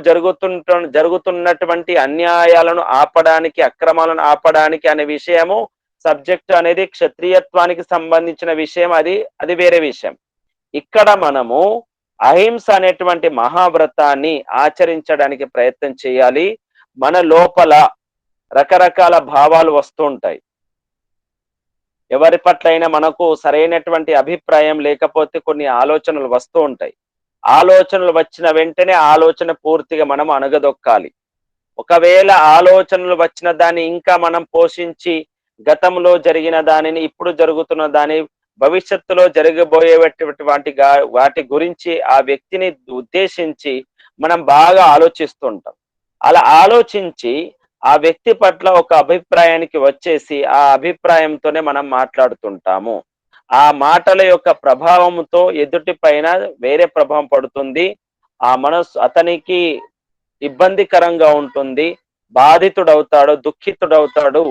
జరుగుతున్నటువంటి అన్యాయాలను ఆపడానికి, అక్రమాలను ఆపడానికి అనే విషయము సబ్జెక్ట్ అనేది క్షత్రియత్వానికి సంబంధించిన విషయం. అది వేరే విషయం. ఇక్కడ మనము అహింస అనేటువంటి మహావ్రతాన్ని ఆచరించడానికి ప్రయత్నం చేయాలి. మన లోపల రకరకాల భావాలు వస్తూ ఉంటాయి. ఎవరి పట్లైనా మనకు సరైనటువంటి అభిప్రాయం లేకపోతే కొన్ని ఆలోచనలు వస్తూ ఉంటాయి. ఆలోచనలు వచ్చిన వెంటనే ఆలోచన పూర్తిగా మనం అణగదొక్కాలి. ఒకవేళ ఆలోచనలు వచ్చిన దాన్ని ఇంకా మనం పోషించి గతంలో జరిగిన దానిని, ఇప్పుడు జరుగుతున్న దాని, భవిష్యత్తులో జరగబోయేటువంటి వాటి గురించి ఆ వ్యక్తిని ఉద్దేశించి మనం బాగా ఆలోచిస్తుంటాం. అలా ఆలోచించి ఆ వ్యక్తి పట్ల ఒక అభిప్రాయానికి వచ్చేసి ఆ అభిప్రాయంతోనే మనం మాట్లాడుతుంటాము. ఆ మాటల యొక్క ప్రభావంతో ఎదుటి పైన వేరే ప్రభావం పడుతుంది. ఆ మనసు అతనికి ఇబ్బందికరంగా ఉంటుంది. బాధితుడవుతాడు, దుఃఖితుడవుతాడు.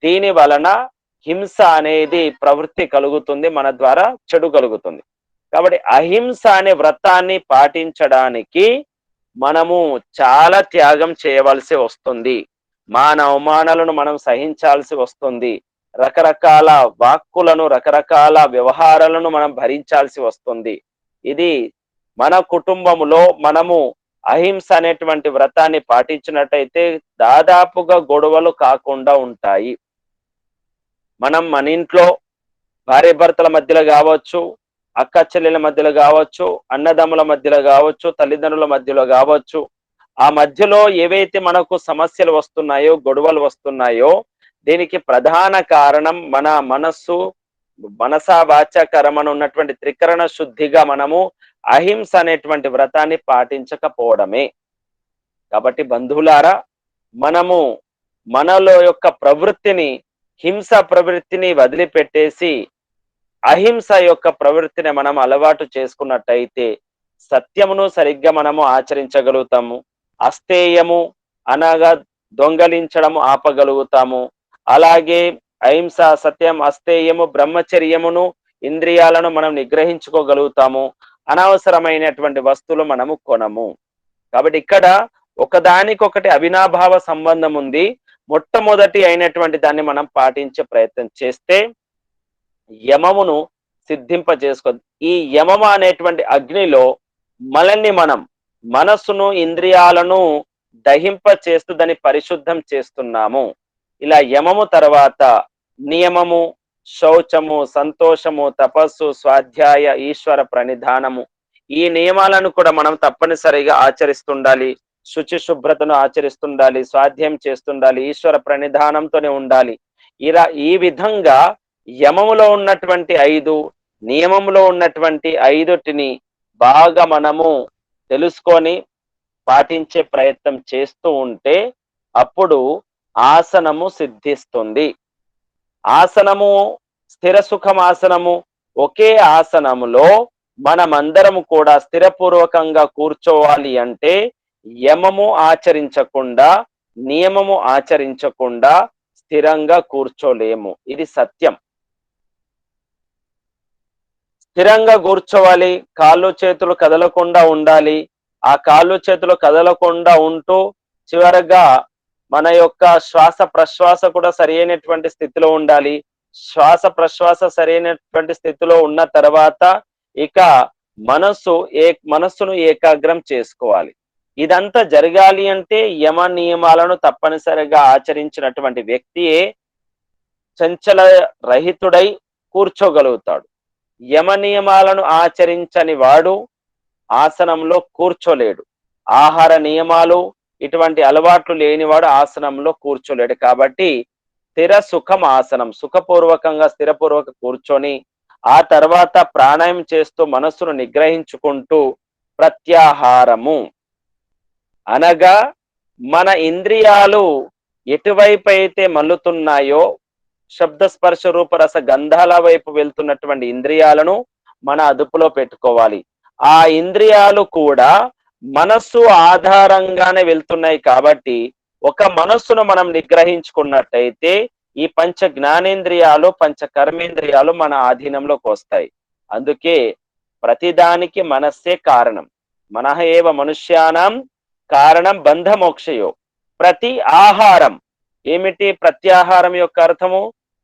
దీని వలన హింస అనేది ప్రవృత్తి కలుగుతుంది, మన ద్వారా చెడు కలుగుతుంది. కాబట్టి అహింస అనే వ్రతాన్ని పాటించడానికి మనము చాలా త్యాగం చేయవలసి వస్తుంది. మాన అవమానాలను మనం సహించాల్సి వస్తుంది. రకరకాల వాక్కులను, రకరకాల వ్యవహారాలను మనం భరించాల్సి వస్తుంది. ఇది మన కుటుంబములో మనము అహింస అనేటువంటి వ్రతాన్ని పాటించినట్టయితే దాదాపుగా గొడవలు కాకుండా ఉంటాయి. మనం మన ఇంట్లో భార్యాభర్తల మధ్యలో కావచ్చు, అక్క చెల్లెల మధ్యలో కావచ్చు, అన్నదమ్ముల మధ్యలో కావచ్చు, తల్లిదండ్రుల మధ్యలో కావచ్చు, ఆ మధ్యలో ఏవైతే మనకు సమస్యలు వస్తున్నాయో, గొడవలు వస్తున్నాయో, దీనికి ప్రధాన కారణం మన మనస్సు, మనసా వాచ కర్మన ఉన్నటువంటి త్రికరణ శుద్ధిగా మనము అహింస అనేటువంటి వ్రతాన్ని పాటించకపోవడమే. కాబట్టి బంధువులారా, మనము మనలో యొక్క ప్రవృత్తిని, హింస ప్రవృత్తిని వదిలిపెట్టేసి అహింస యొక్క ప్రవృత్తిని మనం అలవాటు చేసుకున్నట్టయితే సత్యమును సరిగ్గా మనము ఆచరించగలుగుతాము. అస్తేయము అనగా దొంగలించడము ఆపగలుగుతాము. అలాగే అహింస, సత్యం, అస్తేయము, బ్రహ్మచర్యమును, ఇంద్రియాలను మనం నిగ్రహించుకోగలుగుతాము. అనవసరమైనటువంటి వస్తువులు మనము కొనము. కాబట్టి ఇక్కడ ఒకదానికొకటి అవినాభావ సంబంధం ఉంది. మొట్టమొదటి అయినటువంటి దాన్ని మనం పాటించే ప్రయత్నం చేస్తే యమమును సిద్ధింపజేసుకో. ఈ యమమ అనేటువంటి అగ్నిలో మనల్ని మనం, మనస్సును, ఇంద్రియాలను దహింప చేస్తూ దాన్ని పరిశుద్ధం చేస్తున్నాము. ఇలా యమము తర్వాత నియమము, శౌచము, సంతోషము, తపస్సు, స్వాధ్యాయ, ఈశ్వర ప్రణిధానము, ఈ నియమాలను కూడా మనం తప్పనిసరిగా ఆచరిస్తుండాలి. శుచి శుభ్రతను ఆచరిస్తుండాలి, స్వాధ్యాయం చేస్తుండాలి, ఈశ్వర ప్రణిధానంతోనే ఉండాలి. ఇలా ఈ విధంగా యమములో ఉన్నటువంటి 5, నియమములో ఉన్నటువంటి 5టిని బాగా మనము తెలుసుకొని పాటించే ప్రయత్నం చేస్తూ ఉంటే అప్పుడు ఆసనము సిద్ధిస్తుంది. ఆసనము, స్థిర సుఖం ఆసనము, ఒకే ఆసనములో మనమందరము కూడా స్థిరపూర్వకంగా కూర్చోవాలి అంటే యమము ఆచరించకుండా, నియమము ఆచరించకుండా స్థిరంగా కూర్చోలేము. ఇది సత్యం. స్థిరంగా కూర్చోవాలి, కాళ్ళు చేతులు కదలకుండా ఉండాలి. ఆ కాళ్ళు చేతులు కదలకుండా ఉంటూ చివరగా మన యొక్క శ్వాస ప్రశ్వాస కూడా సరైనటువంటి స్థితిలో ఉండాలి. శ్వాస ప్రశ్వాస సరైనటువంటి స్థితిలో ఉన్న తర్వాత ఇక మనస్సును ఏకాగ్రం చేసుకోవాలి. ఇదంతా జరగాలి అంటే యమ నియమాలను తప్పనిసరిగా ఆచరించినటువంటి వ్యక్తియే చంచల రహితుడై కూర్చోగలుగుతాడు. యమ నియమాలను ఆచరించని వాడు ఆసనంలో కూర్చోలేడు. ఆహార నియమాలు, ఇటువంటి అలవాట్లు లేనివాడు ఆసనంలో కూర్చోలేడు. కాబట్టి స్థిర సుఖం ఆసనం, సుఖపూర్వకంగా స్థిరపూర్వక కూర్చొని ఆ తర్వాత ప్రాణాయామం చేస్తూ మనస్సును నిగ్రహించుకుంటూ ప్రత్యాహారము అనగా మన ఇంద్రియాలు ఎటువైపు అయితే మల్లుతున్నాయో, శబ్ద స్పర్శ రూప రస గంధాల వైపు వెళ్తున్నటువంటి ఇంద్రియాలను మన అదుపులో పెట్టుకోవాలి. ఆ ఇంద్రియాలు కూడా మనస్సు ఆధారంగానే వెళ్తున్నాయి కాబట్టి ఒక మనస్సును మనం నిగ్రహించుకున్నట్టయితే ఈ పంచ జ్ఞానేంద్రియాలు, పంచ కర్మేంద్రియాలు మన ఆధీనంలోకి వస్తాయి. అందుకే ప్రతిదానికి మనస్సే కారణం. మనః ఏవ మనుష్యానాం కారణం బంధ మోక్షయో. ప్రతి ఆహారం ఏమిటి? ప్రత్యాహారం యొక్క అర్థము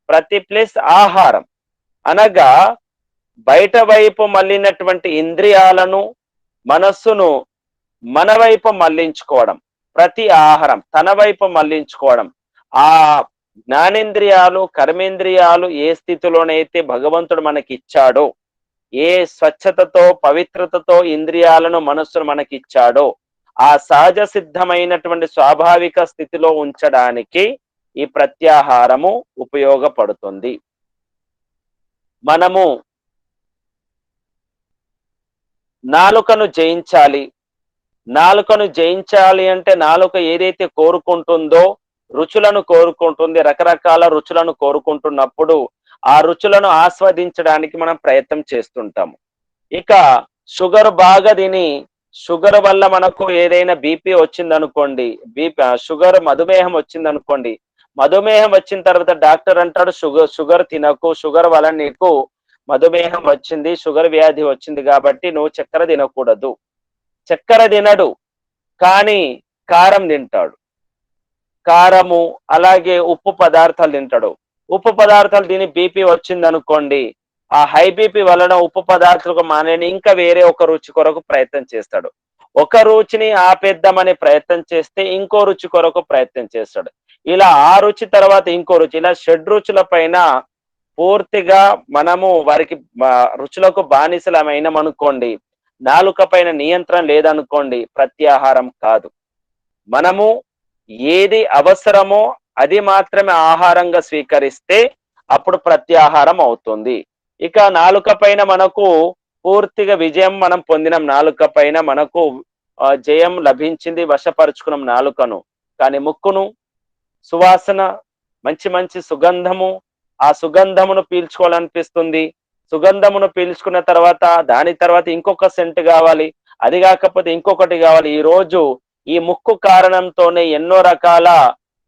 ప్రతి ప్లస్ ఆహారం అనగా బయట వైపు మళ్ళినటువంటి ఇంద్రియాలను, మనస్సును మన వైపు మళ్లించుకోవడం. ప్రతి ఆహారం తన వైపు మళ్లించుకోవడం. ఆ జ్ఞానేంద్రియాలు, కర్మేంద్రియాలు ఏ స్థితిలోనైతే భగవంతుడు మనకిచ్చాడో, ఏ స్వచ్ఛతతో, పవిత్రతతో ఇంద్రియాలను, మనస్సును మనకిచ్చాడో ఆ సహజ సిద్ధమైనటువంటి స్వాభావిక స్థితిలో ఉంచడానికి ఈ ప్రత్యాహారము ఉపయోగపడుతుంది. మనము నాలుకను జయించాలి. నాలుకను జయించాలి అంటే నాలుక ఏదైతే కోరుకుంటుందో, రుచులను కోరుకుంటుంది, రకరకాల రుచులను కోరుకుంటున్నప్పుడు ఆ రుచులను ఆస్వాదించడానికి మనం ప్రయత్నం చేస్తుంటాము. ఇక షుగర్ బాగా తిని, షుగర్ వల్ల మనకు ఏదైనా బీపీ వచ్చిందనుకోండి, షుగర్ మధుమేహం వచ్చిందనుకోండి, మధుమేహం వచ్చిన తర్వాత డాక్టర్ అంటాడు షుగర్ తినకు, షుగర్ వల్ల నీకు మధుమేహం వచ్చింది, షుగర్ వ్యాధి వచ్చింది కాబట్టి నువ్వు చక్కెర తినకూడదు. చక్కెర తినడు, కానీ కారం తింటాడు. కారము అలాగే ఉప్పు పదార్థాలు తింటాడు. ఉప్పు పదార్థాలు తిని బీపీ వచ్చింది అనుకోండి, ఆ హై బీపీ వలన ఉప్పు పదార్థాలకు మానేని ఇంకా వేరే ఒక రుచి కొరకు ప్రయత్నం చేస్తాడు. ఒక రుచిని ఆపేద్దామనే ప్రయత్నం చేస్తే ఇంకో రుచి కొరకు ప్రయత్నం చేస్తాడు. ఇలా ఆ రుచి తర్వాత ఇంకో రుచి, ఇలా షడ్రుచుల పైన పూర్తిగా మనము వారికి రుచులకు బానిసలమైనమనుకోండి, నాలుక పైన నియంత్రణ లేదనుకోండి, ప్రత్యాహారం కాదు. మనము ఏది అవసరమో అది మాత్రమే ఆహారంగా స్వీకరిస్తే అప్పుడు ప్రత్యాహారం అవుతుంది. ఇక నాలుక పైన మనకు పూర్తిగా విజయం మనం పొందినం, నాలుక పైన మనకు జయం లభించింది, వశపరుచుకున్నాం నాలుకను. కానీ ముక్కును సువాసన, మంచి మంచి సుగంధము, ఆ సుగంధమును పీల్చుకోవాలనిపిస్తుంది. సుగంధమును పీల్చుకున్న తర్వాత దాని తర్వాత ఇంకొక సెంట్ కావాలి, అది కాకపోతే ఇంకొకటి కావాలి. ఈ రోజు ఈ ముక్కు కారణంతోనే ఎన్నో రకాల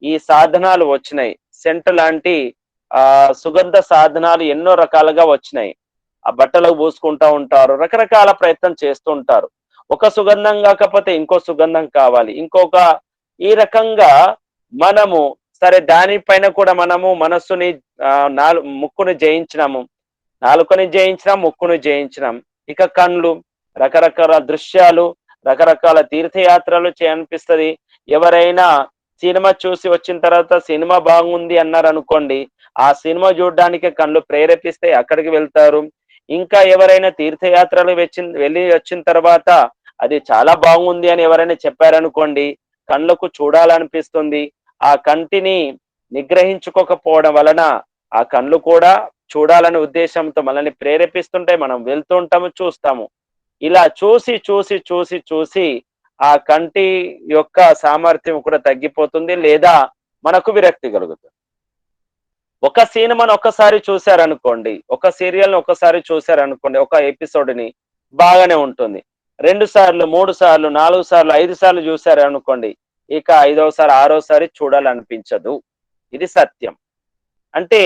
ఈ సాధనాలు వచ్చినాయి. సెంట్ లాంటి సుగంధ సాధనాలు ఎన్నో రకాలుగా వచ్చినాయి. ఆ బట్టలకు పూసుకుంటా ఉంటారు, రకరకాల ప్రయత్నం చేస్తూ ఉంటారు. ఒక సుగంధం కాకపోతే ఇంకో సుగంధం కావాలి, ఇంకొక, ఈ రకంగా మనము సరే దానిపైన కూడా మనము మనస్సుని ముక్కుని జయించినాము, నాలుకని జయించినాం, ముక్కుని జయించినాం. ఇక కళ్ళు, రకరకాల దృశ్యాలు, రకరకాల తీర్థయాత్రలు చేయనిపిస్తుంది. ఎవరైనా సినిమా చూసి వచ్చిన తర్వాత సినిమా బాగుంది అన్నారు అనుకోండి, ఆ సినిమా చూడడానికి కళ్ళు ప్రేరేపిస్తే అక్కడికి వెళ్తారు. ఇంకా ఎవరైనా తీర్థయాత్రలు వెళ్ళి వచ్చిన తర్వాత అది చాలా బాగుంది అని ఎవరైనా చెప్పారనుకోండి, కళ్ళకు చూడాలనిపిస్తుంది. ఆ కంటిని నిగ్రహించుకోకపోవడం వలన ఆ కళ్ళు కూడా చూడాలనే ఉద్దేశంతో మనల్ని ప్రేరేపిస్తుంటే మనం వెళ్తూ ఉంటాము, చూస్తాము. ఇలా చూసి చూసి చూసి చూసి ఆ కంటి యొక్క సామర్థ్యం కూడా తగ్గిపోతుంది, లేదా మనకు విరక్తి కలుగుతుంది. ఒక సినిమాను ఒక్కసారి చూశారనుకోండి, ఒక సీరియల్ని ఒక్కసారి చూశారనుకోండి, ఒక ఎపిసోడ్ని బాగానే ఉంటుంది. 2 సార్లు, 3 సార్లు, 4 సార్లు, 5 సార్లు చూశారనుకోండి, ఇక ఐదోసారి, ఆరోసారి చూడాలనిపించదు. ఇది సత్యం. అంటే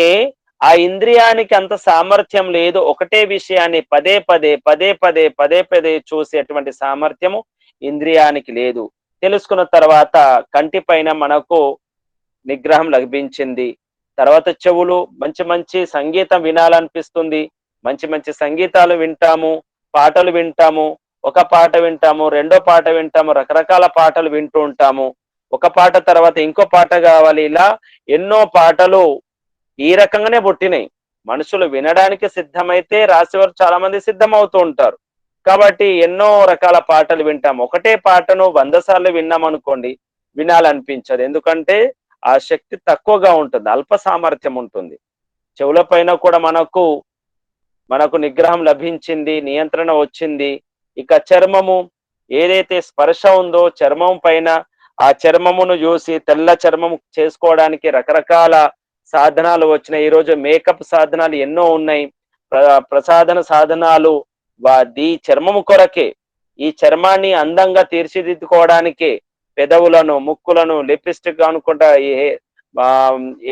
ఆ ఇంద్రియానికి అంత సామర్థ్యం లేదు. ఒకటే విషయాన్ని పదే పదే పదే పదే పదే పదే చూసేటువంటి సామర్థ్యము ఇంద్రియానికి లేదు. తెలుసుకున్న తర్వాత కంటి పైన మనకు నిగ్రహం లభించింది. తర్వాత చెవులు, మంచి మంచి సంగీతం వినాలనిపిస్తుంది. మంచి మంచి సంగీతాలు వింటాము, పాటలు వింటాము. ఒక పాట వింటాము, రెండో పాట వింటాము, రకరకాల పాటలు వింటూ ఉంటాము. ఒక పాట తర్వాత ఇంకో పాట కావాలి. ఇలా ఎన్నో పాటలు ఈ రకంగానే పుట్టినాయి. మనుషులు వినడానికి సిద్ధమైతే రాసేవారు చాలా మంది సిద్ధమవుతూ ఉంటారు. కాబట్టి ఎన్నో రకాల పాటలు వింటాం. ఒకటే పాటను 100 సార్లు విన్నామనుకోండి, వినాలనిపించదు. ఎందుకంటే ఆ శక్తి తక్కువగా ఉంటుంది, అల్ప సామర్థ్యం ఉంటుంది. చెవుల పైన కూడా మనకు నిగ్రహం లభించింది, నియంత్రణ వచ్చింది. ఇక చర్మము, ఏదైతే స్పర్శ ఉందో చర్మం పైన, ఆ చర్మమును చూసి తెల్ల చర్మం చేసుకోవడానికి రకరకాల సాధనాలు వచ్చినాయి. ఈరోజు మేకప్ సాధనాలు ఎన్నో ఉన్నాయి. ప్రసాదన సాధనాలు ఈ చర్మము కొరకే, ఈ చర్మాన్ని అందంగా తీర్చిదిద్దుకోవడానికే పెదవులను, ముక్కులను, లిప్స్టిక్ అనుకుంటా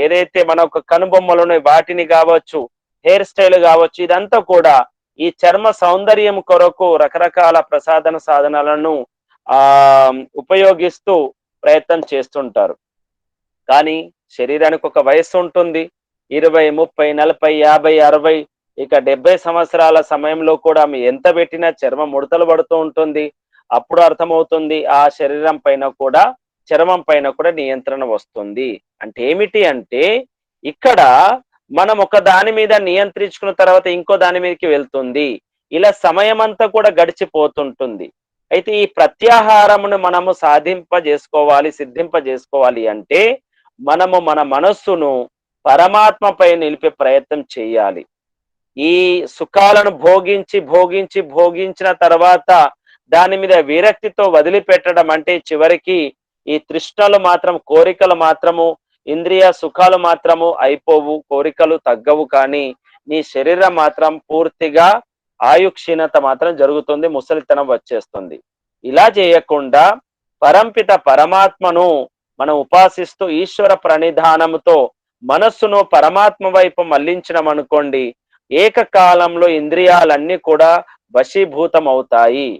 ఏదైతే మన కనుబొమ్మలు ఉన్నాయి వాటిని కావచ్చు, హెయిర్ స్టైల్ కావచ్చు, ఇదంతా కూడా ఈ చర్మ సౌందర్యం కొరకు రకరకాల ప్రసాదన సాధనాలను ఆ ఉపయోగిస్తూ ప్రయత్నం చేస్తుంటారు. కానీ శరీరానికి ఒక వయస్సు ఉంటుంది. 20, 30, 40, 50, 60, ఇక 70 సంవత్సరాల సమయంలో కూడా మీ ఎంత పెట్టినా చర్మం ముడతలు పడుతూ ఉంటుంది. అప్పుడు అర్థమవుతుంది ఆ శరీరం పైన కూడా, చర్మం పైన కూడా నియంత్రణ వస్తుంది. అంటే ఏమిటి అంటే, ఇక్కడ మనం ఒక దాని మీద నియంత్రించుకున్న తర్వాత ఇంకో దాని మీదకి వెళ్తుంది. ఇలా సమయం అంతా కూడా గడిచిపోతుంటుంది. అయితే ఈ ప్రత్యాహారమును మనము సిద్ధింపజేసుకోవాలి అంటే మనము మన మనస్సును పరమాత్మపై నిలిపే ప్రయత్నం చేయాలి. ఈ సుఖాలను భోగించి భోగించి భోగించిన తర్వాత దాని మీద విరక్తితో వదిలిపెట్టడం అంటే చివరికి ఈ తృష్ణలు మాత్రం, కోరికలు మాత్రము, ఇంద్రియ సుఖాలు మాత్రము అయిపోవు, కోరికలు తగ్గవు. కానీ నీ శరీరం మాత్రం పూర్తిగా ఆయుక్షీణత మాత్రం జరుగుతుంది, ముసలితనం వచ్చేస్తుంది. ఇలా చేయకుండా పరంపిత పరమాత్మను మనం ఉపాసిస్తూ ఈశ్వర ప్రణిధానముతో మనస్సును పరమాత్మ వైపు మళ్లించడం అనుకోండి, ఏకకాలంలో ఇంద్రియాలన్నీ కూడా వశీభూతం అవుతాయి.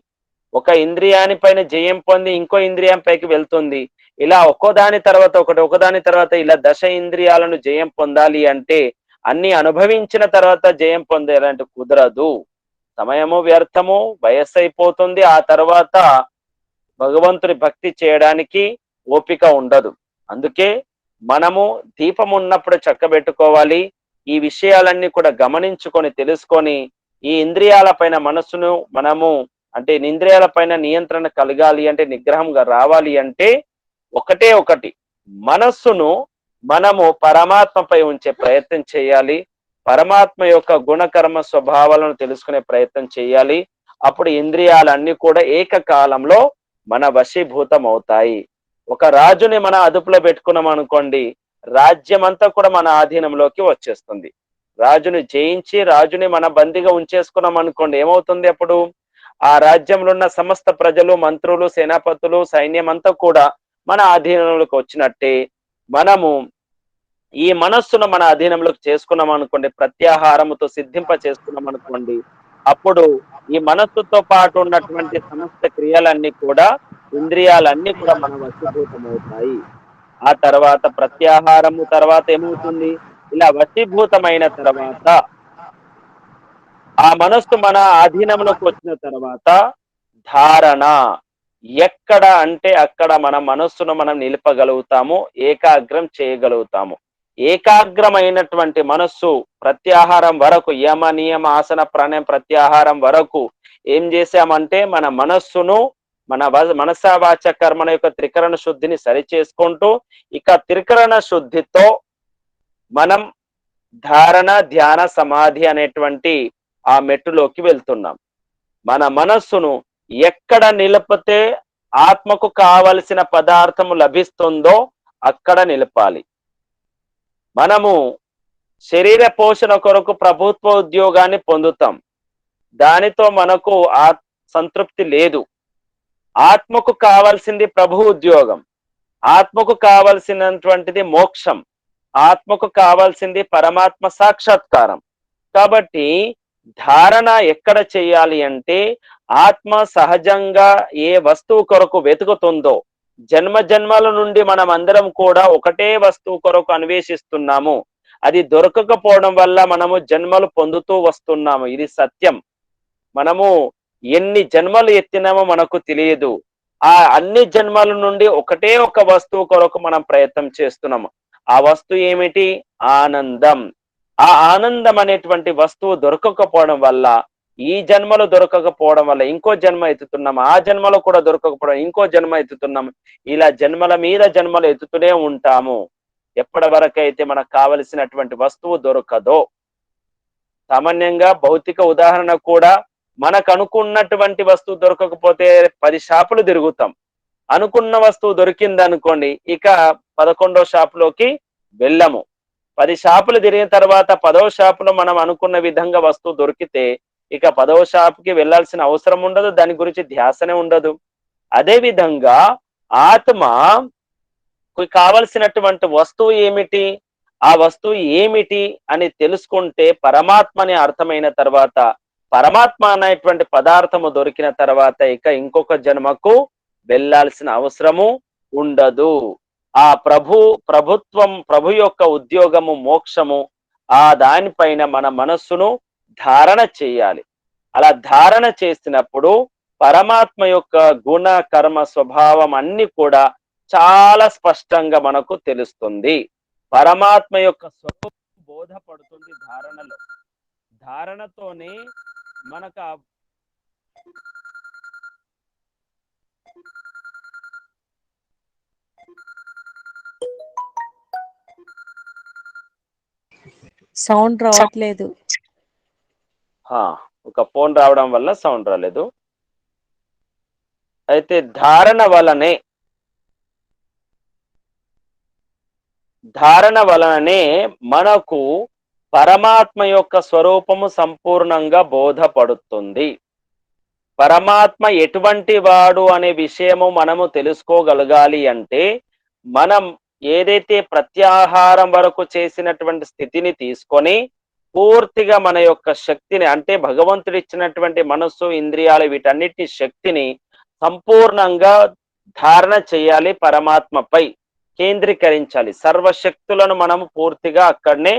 ఒక ఇంద్రియాని పైన జయం పొంది ఇంకో ఇంద్రియం పైకి వెళ్తుంది. ఇలా ఒక్కోదాని తర్వాత ఒకటి, ఒకదాని తర్వాత ఇలా దశ ఇంద్రియాలను జయం పొందాలి అంటే అన్ని అనుభవించిన తర్వాత జయం పొందేయాలంటే కుదరదు. సమయము వ్యర్థము, వయస్సు అయిపోతుంది. ఆ తర్వాత భగవంతుని భక్తి చేయడానికి ఓపిక ఉండదు. అందుకే మనము దీపం ఉన్నప్పుడు చక్కబెట్టుకోవాలి. ఈ విషయాలన్నీ కూడా గమనించుకొని తెలుసుకొని ఈ ఇంద్రియాల పైన మనస్సును మనము అంటే ఇంద్రియాల పైన నియంత్రణ కలగాలి అంటే నిగ్రహంగా రావాలి అంటే ఒకటే ఒకటి మనస్సును మనము పరమాత్మపై ఉంచే ప్రయత్నం చేయాలి. పరమాత్మ యొక్క గుణకర్మ స్వభావాలను తెలుసుకునే ప్రయత్నం చేయాలి. అప్పుడు ఇంద్రియాలన్నీ కూడా ఏకకాలంలో మన వశీభూతం అవుతాయి. ఒక రాజుని మన అదుపులో పెట్టుకున్నాం అనుకోండి, రాజ్యం అంతా కూడా మన ఆధీనంలోకి వచ్చేస్తుంది. రాజుని జయించి రాజుని మన బందీగా ఉంచేసుకున్నాం అనుకోండి, ఏమవుతుంది అప్పుడు? ఆ రాజ్యంలో ఉన్న సమస్త ప్రజలు, మంత్రులు, సేనాపతులు, సైన్యం అంతా కూడా మన అధీనంలోకి వచ్చినట్టే. మనము ఈ మనస్సును మన అధీనంలోకి చేసుకున్నాం అనుకోండి, ప్రత్యాహారముతో సిద్ధింప చేసుకున్నాం అనుకోండి, అప్పుడు ఈ మనస్సుతో పాటు ఉన్నటువంటి సమస్త క్రియలన్నీ కూడా ఇంద్రియాలన్నీ కూడా మన వశీభూతం అవుతాయి. ఆ తర్వాత ప్రత్యాహారము తర్వాత ఏమవుతుంది? ఇలా వశీభూతమైన తర్వాత ఆ మనస్సు మన ఆధీనంలోకి వచ్చిన తర్వాత ధారణ ఎక్కడ అంటే అక్కడ మన మనస్సును మనం నిలపగలుగుతాము, ఏకాగ్రం చేయగలుగుతాము. ఏకాగ్రమైనటువంటి మనస్సు ప్రత్యాహారం వరకు యమ నియమ ఆసన ప్రాణాయామ ప్రత్యాహారం వరకు ఏం చేశామంటే మన మనస్సును మన మనస వాచ కర్మణ యొక్క త్రికరణ శుద్ధిని సరి చేసుకుంటూ ఇక త్రికరణ శుద్ధితో మనం ధారణ ధ్యాన సమాధి అనేటువంటి ఆ మెట్టులోకి వెళ్తున్నాం. మన మనస్సును ఎక్కడ నిలిపితే ఆత్మకు కావలసిన పదార్థము లభిస్తుందో అక్కడ నిలపాలి. మనము శరీర పోషణ కొరకు ప్రభుత్వ ఉద్యోగాన్ని పొందుతాం, దానితో మనకు సంతృప్తి లేదు. ఆత్మకు కావాల్సింది ప్రభు ఉద్యోగం, ఆత్మకు కావలసినటువంటిది మోక్షం, ఆత్మకు కావాల్సింది పరమాత్మ సాక్షాత్కారం. కాబట్టి ధారణ ఎక్కడ చేయాలి అంటే ఆత్మ సహజంగా ఏ వస్తువు కొరకు వెతుకుతుందో, జన్మ జన్మల నుండి మనం అందరం కూడా ఒకటే వస్తువు కొరకు అన్వేషిస్తున్నాము, అది దొరకకపోవడం వల్ల మనము జన్మలు పొందుతూ వస్తున్నాము. ఇది సత్యం. మనము ఎన్ని జన్మలు ఎత్తినామో మనకు తెలియదు. ఆ అన్ని జన్మల నుండి ఒకటే ఒక వస్తువు కొరకు మనం ప్రయత్నం చేస్తున్నాము. ఆ వస్తువు ఏమిటి? ఆనందం. ఆ ఆనందం అనేటువంటి వస్తువు దొరకకపోవడం వల్ల, ఈ జన్మలో దొరకకపోవడం వల్ల ఇంకో జన్మ ఎత్తుతున్నాం, ఆ జన్మలో కూడా దొరకకపోవడం ఇంకో జన్మ ఎత్తుతున్నాం. ఇలా జన్మల మీద జన్మలు ఎత్తుతూనే ఉంటాము ఎప్పటి వరకైతే మనకు కావలసినటువంటి వస్తువు దొరకదో. సామాన్యంగా భౌతిక ఉదాహరణ కూడా మనకు అనుకున్నటువంటి వస్తువు దొరకకపోతే 10 షాపులు తిరుగుతాం. అనుకున్న వస్తువు దొరికింది అనుకోండి, ఇక 11వ షాపులోకి వెళ్ళము. 10 షాపులు తిరిగిన తర్వాత 10వ షాపులో మనం అనుకున్న విధంగా వస్తువు దొరికితే ఇక 10వ షాపుకి వెళ్ళాల్సిన అవసరం ఉండదు, దాని గురించి ధ్యాసనే ఉండదు. అదే విధంగా ఆత్మ కావలసినటువంటి వస్తువు ఏమిటి, ఆ వస్తువు ఏమిటి అని తెలుసుకుంటే, పరమాత్మని అర్థమైన తర్వాత, పరమాత్మ అనేటువంటి పదార్థము దొరికిన తర్వాత ఇక ఇంకొక జన్మకు వెళ్ళాల్సిన అవసరము ఉండదు. ఆ ప్రభుత్వం, ప్రభు యొక్క ఉద్యోగము, మోక్షము, ఆ దానిపైన మన మనస్సును ధారణ చేయాలి. అలా ధారణ చేసినప్పుడు పరమాత్మ యొక్క గుణ కర్మ స్వభావం అన్ని కూడా చాలా స్పష్టంగా మనకు తెలుస్తుంది. పరమాత్మ యొక్క స్వరూపం బోధపడుతుంది ధారణలో. ధారణతోనే మనకు సౌండ్ రావట్లేదు. ఒక ఫోన్ రావడం వల్ల సౌండ్ రాలేదు. అయితే ధారణ వలననే మనకు పరమాత్మ యొక్క స్వరూపము సంపూర్ణంగా బోధపడుతుంది. పరమాత్మ ఎటువంటి వాడు అనే విషయము మనము తెలుసుకోగలగాలి అంటే, మనం ఏదైతే ప్రత్యాహారం వరకు చేసినటువంటి స్థితిని తీసుకొని పూర్తిగా మన యొక్క శక్తిని, అంటే భగవంతుడు ఇచ్చినటువంటి మనస్సు, ఇంద్రియాలు, వీటన్నిటి శక్తిని సంపూర్ణంగా ధారణ చేయాలి, పరమాత్మపై కేంద్రీకరించాలి. సర్వశక్తులను మనము పూర్తిగా అక్కడనే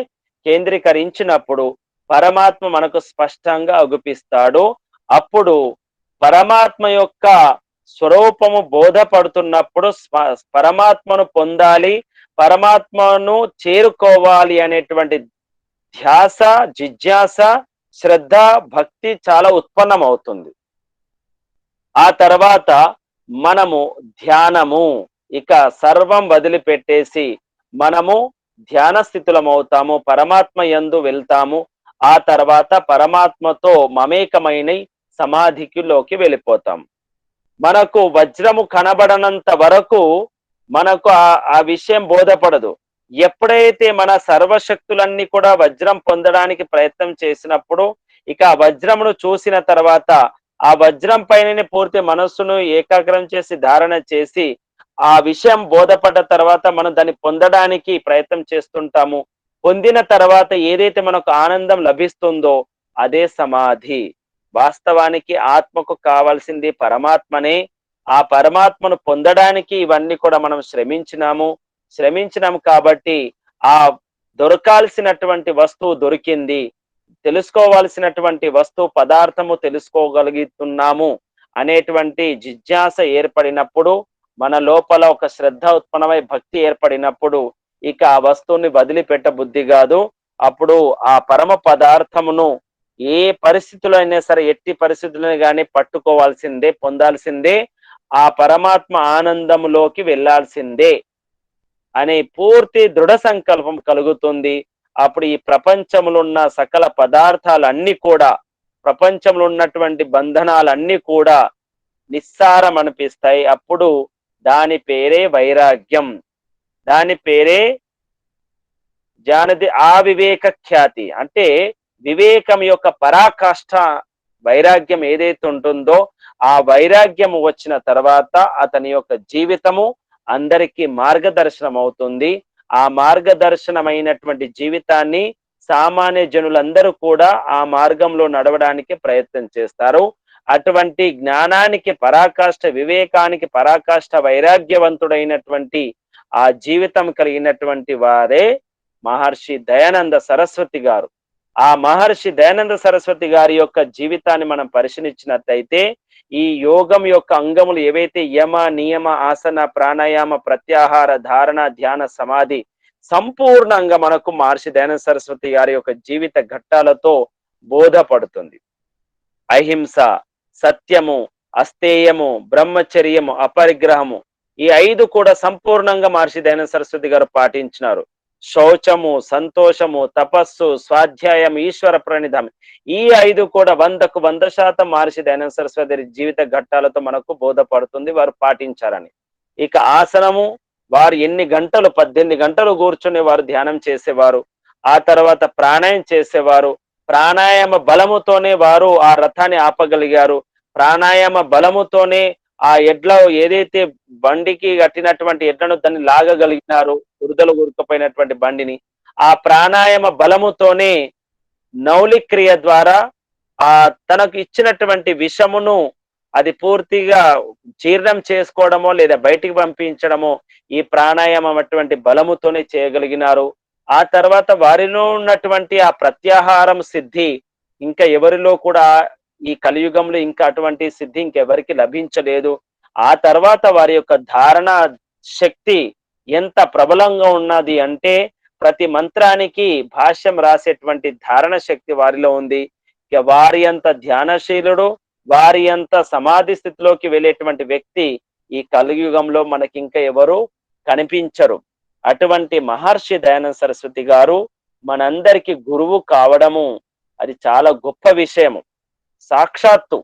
కేంద్రీకరించినప్పుడు పరమాత్మ మనకు స్పష్టంగా అగుపిస్తాడు. అప్పుడు పరమాత్మ యొక్క స్వరూపము బోధపడుతున్నప్పుడు పరమాత్మను పొందాలి, పరమాత్మను చేరుకోవాలి అనేటువంటి ధ్యాస, జిజ్ఞాస, శ్రద్ధ, భక్తి చాలా ఉత్పన్నమవుతుంది. ఆ తర్వాత మనము ధ్యానము, ఇక సర్వం వదిలిపెట్టేసి మనము ధ్యాన స్థితులమవుతాము, పరమాత్మ యందు వెళ్తాము. ఆ తర్వాత పరమాత్మతో మమేకమైన సమాధికిలోకి వెళ్ళిపోతాం. మనకు వజ్రము కనబడనంత వరకు మనకు ఆ విషయం బోధపడదు. ఎప్పుడైతే మన సర్వశక్తులన్నీ కూడా వజ్రం పొందడానికి ప్రయత్నం చేసినప్పుడు, ఇక ఆ వజ్రమును చూసిన తర్వాత ఆ వజ్రం పైననే పూర్తి మనస్సును ఏకాగ్రం చేసి ధారణ చేసి ఆ విషయం బోధపడ్డ తర్వాత మనం దాన్ని పొందడానికి ప్రయత్నం చేస్తుంటాము. పొందిన తర్వాత ఏదైతే మనకు ఆనందం లభిస్తుందో అదే సమాధి. వాస్తవానికి ఆత్మకు కావాల్సింది పరమాత్మనే. ఆ పరమాత్మను పొందడానికి ఇవన్నీ కూడా మనం శ్రమించినాము కాబట్టి ఆ దొరకాల్సినటువంటి వస్తువు దొరికింది, తెలుసుకోవాల్సినటువంటి వస్తువు పదార్థము తెలుసుకోగలుగుతున్నాము అనేటువంటి జిజ్ఞాస ఏర్పడినప్పుడు, మన లోపల ఒక శ్రద్ధ ఉత్పన్నమై భక్తి ఏర్పడినప్పుడు ఇక ఆ వస్తువుని వదిలిపెట్ట బుద్ధి కాదు. అప్పుడు ఆ పరమ పదార్థమును ఏ పరిస్థితుల్లో అయినా సరే, ఎట్టి పరిస్థితులను కానీ పట్టుకోవాల్సిందే, పొందాల్సిందే, ఆ పరమాత్మ ఆనందములోకి వెళ్ళాల్సిందే అనే పూర్తి దృఢ సంకల్పం కలుగుతుంది. అప్పుడు ఈ ప్రపంచంలో ఉన్న సకల పదార్థాలన్నీ కూడా, ప్రపంచంలో ఉన్నటువంటి బంధనాలన్నీ కూడా నిస్సారం అనిపిస్తాయి. అప్పుడు దాని పేరే వైరాగ్యం, దాని పేరే జానది అవివేక ఖ్యాతి. అంటే వివేకం యొక్క పరాకాష్ఠ వైరాగ్యం ఏదైతే ఉంటుందో, ఆ వైరాగ్యం వచ్చిన తర్వాత అతని యొక్క జీవితము అందరికీ మార్గదర్శనం అవుతుంది. ఆ మార్గదర్శనమైనటువంటి జీవితాన్ని సామాన్య జనులందరూ కూడా ఆ మార్గంలో నడవడానికి ప్రయత్నం చేస్తారు. అటువంటి జ్ఞానానికి పరాకాష్ఠ, వివేకానికి పరాకాష్ఠ వైరాగ్యవంతుడైనటువంటి ఆ జీవితం కలిగినటువంటి వారే మహర్షి దయానంద సరస్వతి గారు. ఆ మహర్షి దయానంద సరస్వతి గారి యొక్క జీవితాన్ని మనం పరిశీలించినట్లయితే, ఈ యోగం యొక్క అంగములు ఏవైతే యమ, నియమ, ఆసన, ప్రాణాయామ, ప్రత్యాహార, ధారణ, ధ్యాన, సమాధి సంపూర్ణంగా మనకు మహర్షి దయానంద సరస్వతి గారి యొక్క జీవిత ఘట్టాలతో బోధపడుతుంది. అహింస, సత్యము, అస్తేయము, బ్రహ్మచర్యము, అపరిగ్రహము, ఈ 5 కూడా సంపూర్ణంగా మహర్షి దయానంద సరస్వతి గారు పాటించినారు. శౌచము, సంతోషము, తపస్సు, స్వాధ్యాయం, ఈశ్వర ప్రణిధం, ఈ 5 కూడా 100కు 100% మహర్షి దయానంద సరస్వతి జీవిత ఘట్టాలతో మనకు బోధపడుతుంది, వారు పాటించారని. ఇక ఆసనము, వారు ఎన్ని గంటలు, 18 గంటలు కూర్చొని వారు ధ్యానం చేసేవారు. ఆ తర్వాత ప్రాణాయామం చేసేవారు. ప్రాణాయామ బలముతోనే వారు ఆ రథాన్ని ఆపగలిగారు. ప్రాణాయామ బలముతోనే ఆ ఎడ్ల, ఏదైతే బండికి కట్టినటువంటి ఎడ్లను దాన్ని లాగగలిగినారు, వృధలు కూరుకుపోయినటువంటి బండిని. ఆ ప్రాణాయామ బలముతోనే నౌలిక్రియ ద్వారా ఆ తనకు ఇచ్చినటువంటి విషమును అది పూర్తిగా జీర్ణం చేసుకోవడమో లేదా బయటికి పంపించడమో ఈ ప్రాణాయామం అటువంటి బలముతోనే చేయగలిగినారు. ఆ తర్వాత వారిలో ఉన్నటువంటి ఆ ప్రత్యాహారం సిద్ధి ఇంకా ఎవరిలో కూడా ఈ కలియుగంలో ఇంకా అటువంటి సిద్ధి ఇంకెవరికి లభించలేదు. ఆ తర్వాత వారి యొక్క ధారణ శక్తి ఎంత ప్రబలంగా ఉన్నది అంటే, ప్రతి మంత్రానికి భాష్యం రాసేటువంటి ధారణ శక్తి వారిలో ఉంది. ఇక వారి అంత ధ్యానశీలుడు, వారి అంత సమాధి స్థితిలోకి వెళ్ళేటువంటి వ్యక్తి ఈ కలియుగంలో మనకి ఇంకా ఎవరు కనిపించరు. అటువంటి మహర్షి దయానంద సరస్వతి గారు మనందరికి గురువు కావడము అది చాలా గొప్ప విషయము. సాక్షాత్తు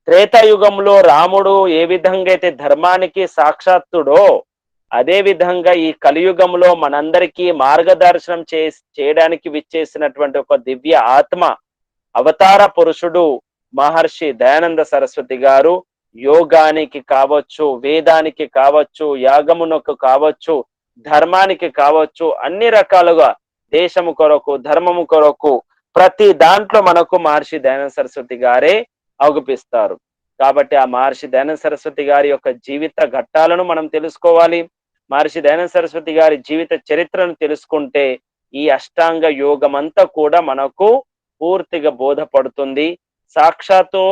త్రేతాయుగంలో రాముడు ఏ విధంగా అయితే ధర్మానికి సాక్షాత్తుడో, అదే విధంగా ఈ కలియుగంలో మనందరికీ మార్గదర్శనం చేయడానికి విచ్చేసినటువంటి ఒక దివ్య ఆత్మ, అవతార పురుషుడు మహర్షి దయానంద సరస్వతి గారు. యోగానికి కావచ్చు, వేదానికి కావచ్చు, యాగమునకు కావచ్చు, ధర్మానికి కావచ్చు, అన్ని రకాలుగా దేశము కొరకు, ధర్మము కొరకు ప్రతి దాంట్లో మనకు మహర్షి దయానంద సరస్వతి గారే అగుపిస్తారు. కాబట్టి ఆ మహర్షి దయానంద సరస్వతి గారి యొక్క జీవిత ఘట్టాలను మనం తెలుసుకోవాలి. మహర్షి దయానంద సరస్వతి గారి జీవిత చరిత్రను తెలుసుకుంటే ఈ అష్టాంగ యోగం అంతా కూడా మనకు పూర్తిగా బోధపడుతుంది. సాక్షాత్తు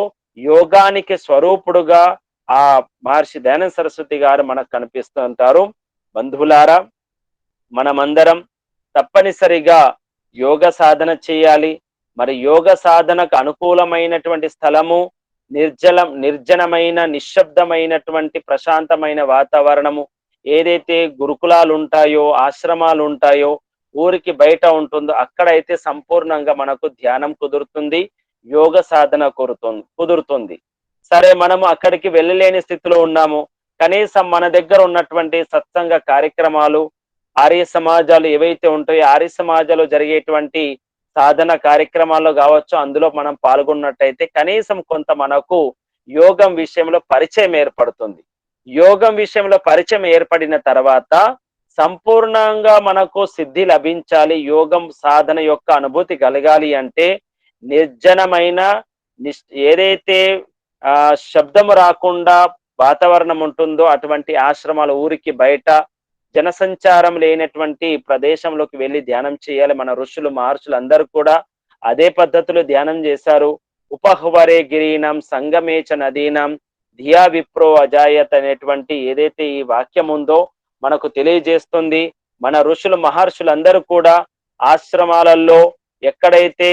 యోగానికి స్వరూపుడుగా ఆ మహర్షి దయానంద సరస్వతి గారు మనకు కనిపిస్తూ ఉంటారు. బంధువులారా, మనమందరం తప్పనిసరిగా యోగ సాధన చేయాలి. మరి యోగ సాధనకు అనుకూలమైనటువంటి స్థలము నిర్జనమైన నిశ్శబ్దమైనటువంటి ప్రశాంతమైన వాతావరణము, ఏదైతే గురుకులాలు ఉంటాయో, ఆశ్రమాలు ఉంటాయో, ఊరికి బయట ఉంటుందో అక్కడైతే సంపూర్ణంగా మనకు ధ్యానం కుదురుతుంది, యోగ సాధన కుదురుతుంది. సరే, మనము అక్కడికి వెళ్ళలేని స్థితిలో ఉన్నాము. కనీసం మన దగ్గర ఉన్నటువంటి సత్సంగ కార్యక్రమాలు, ఆర్య సమాజాలు ఏవైతే ఉంటాయో, ఆర్య సమాజాలు జరిగేటువంటి సాధన కార్యక్రమాల్లో కావచ్చు, అందులో మనం పాల్గొన్నట్టయితే కనీసం కొంత మనకు యోగం విషయంలో పరిచయం ఏర్పడుతుంది. యోగం విషయంలో పరిచయం ఏర్పడిన తర్వాత సంపూర్ణంగా మనకు సిద్ధి లభించాలి, యోగం సాధన యొక్క అనుభూతి కలగాలి అంటే నిర్జనమైన ఏదైతే శబ్దము రాకుండా వాతావరణం ఉంటుందో అటువంటి ఆశ్రమాల ఊరికి బయట జనసంచారం లేనటువంటి ప్రదేశంలోకి వెళ్ళి ధ్యానం చేయాలి. మన ఋషులు మహర్షులు అందరూ కూడా అదే పద్ధతిలో ధ్యానం చేశారు. ఉపహ్వరే గిరీనం సంగమేచ నదీనం ధియా విప్రో అజాయత్ అనేటువంటి ఏదైతే ఈ వాక్యం ఉందో మనకు తెలియజేస్తుంది. మన ఋషులు మహర్షులు అందరూ కూడా ఆశ్రమాలలో ఎక్కడైతే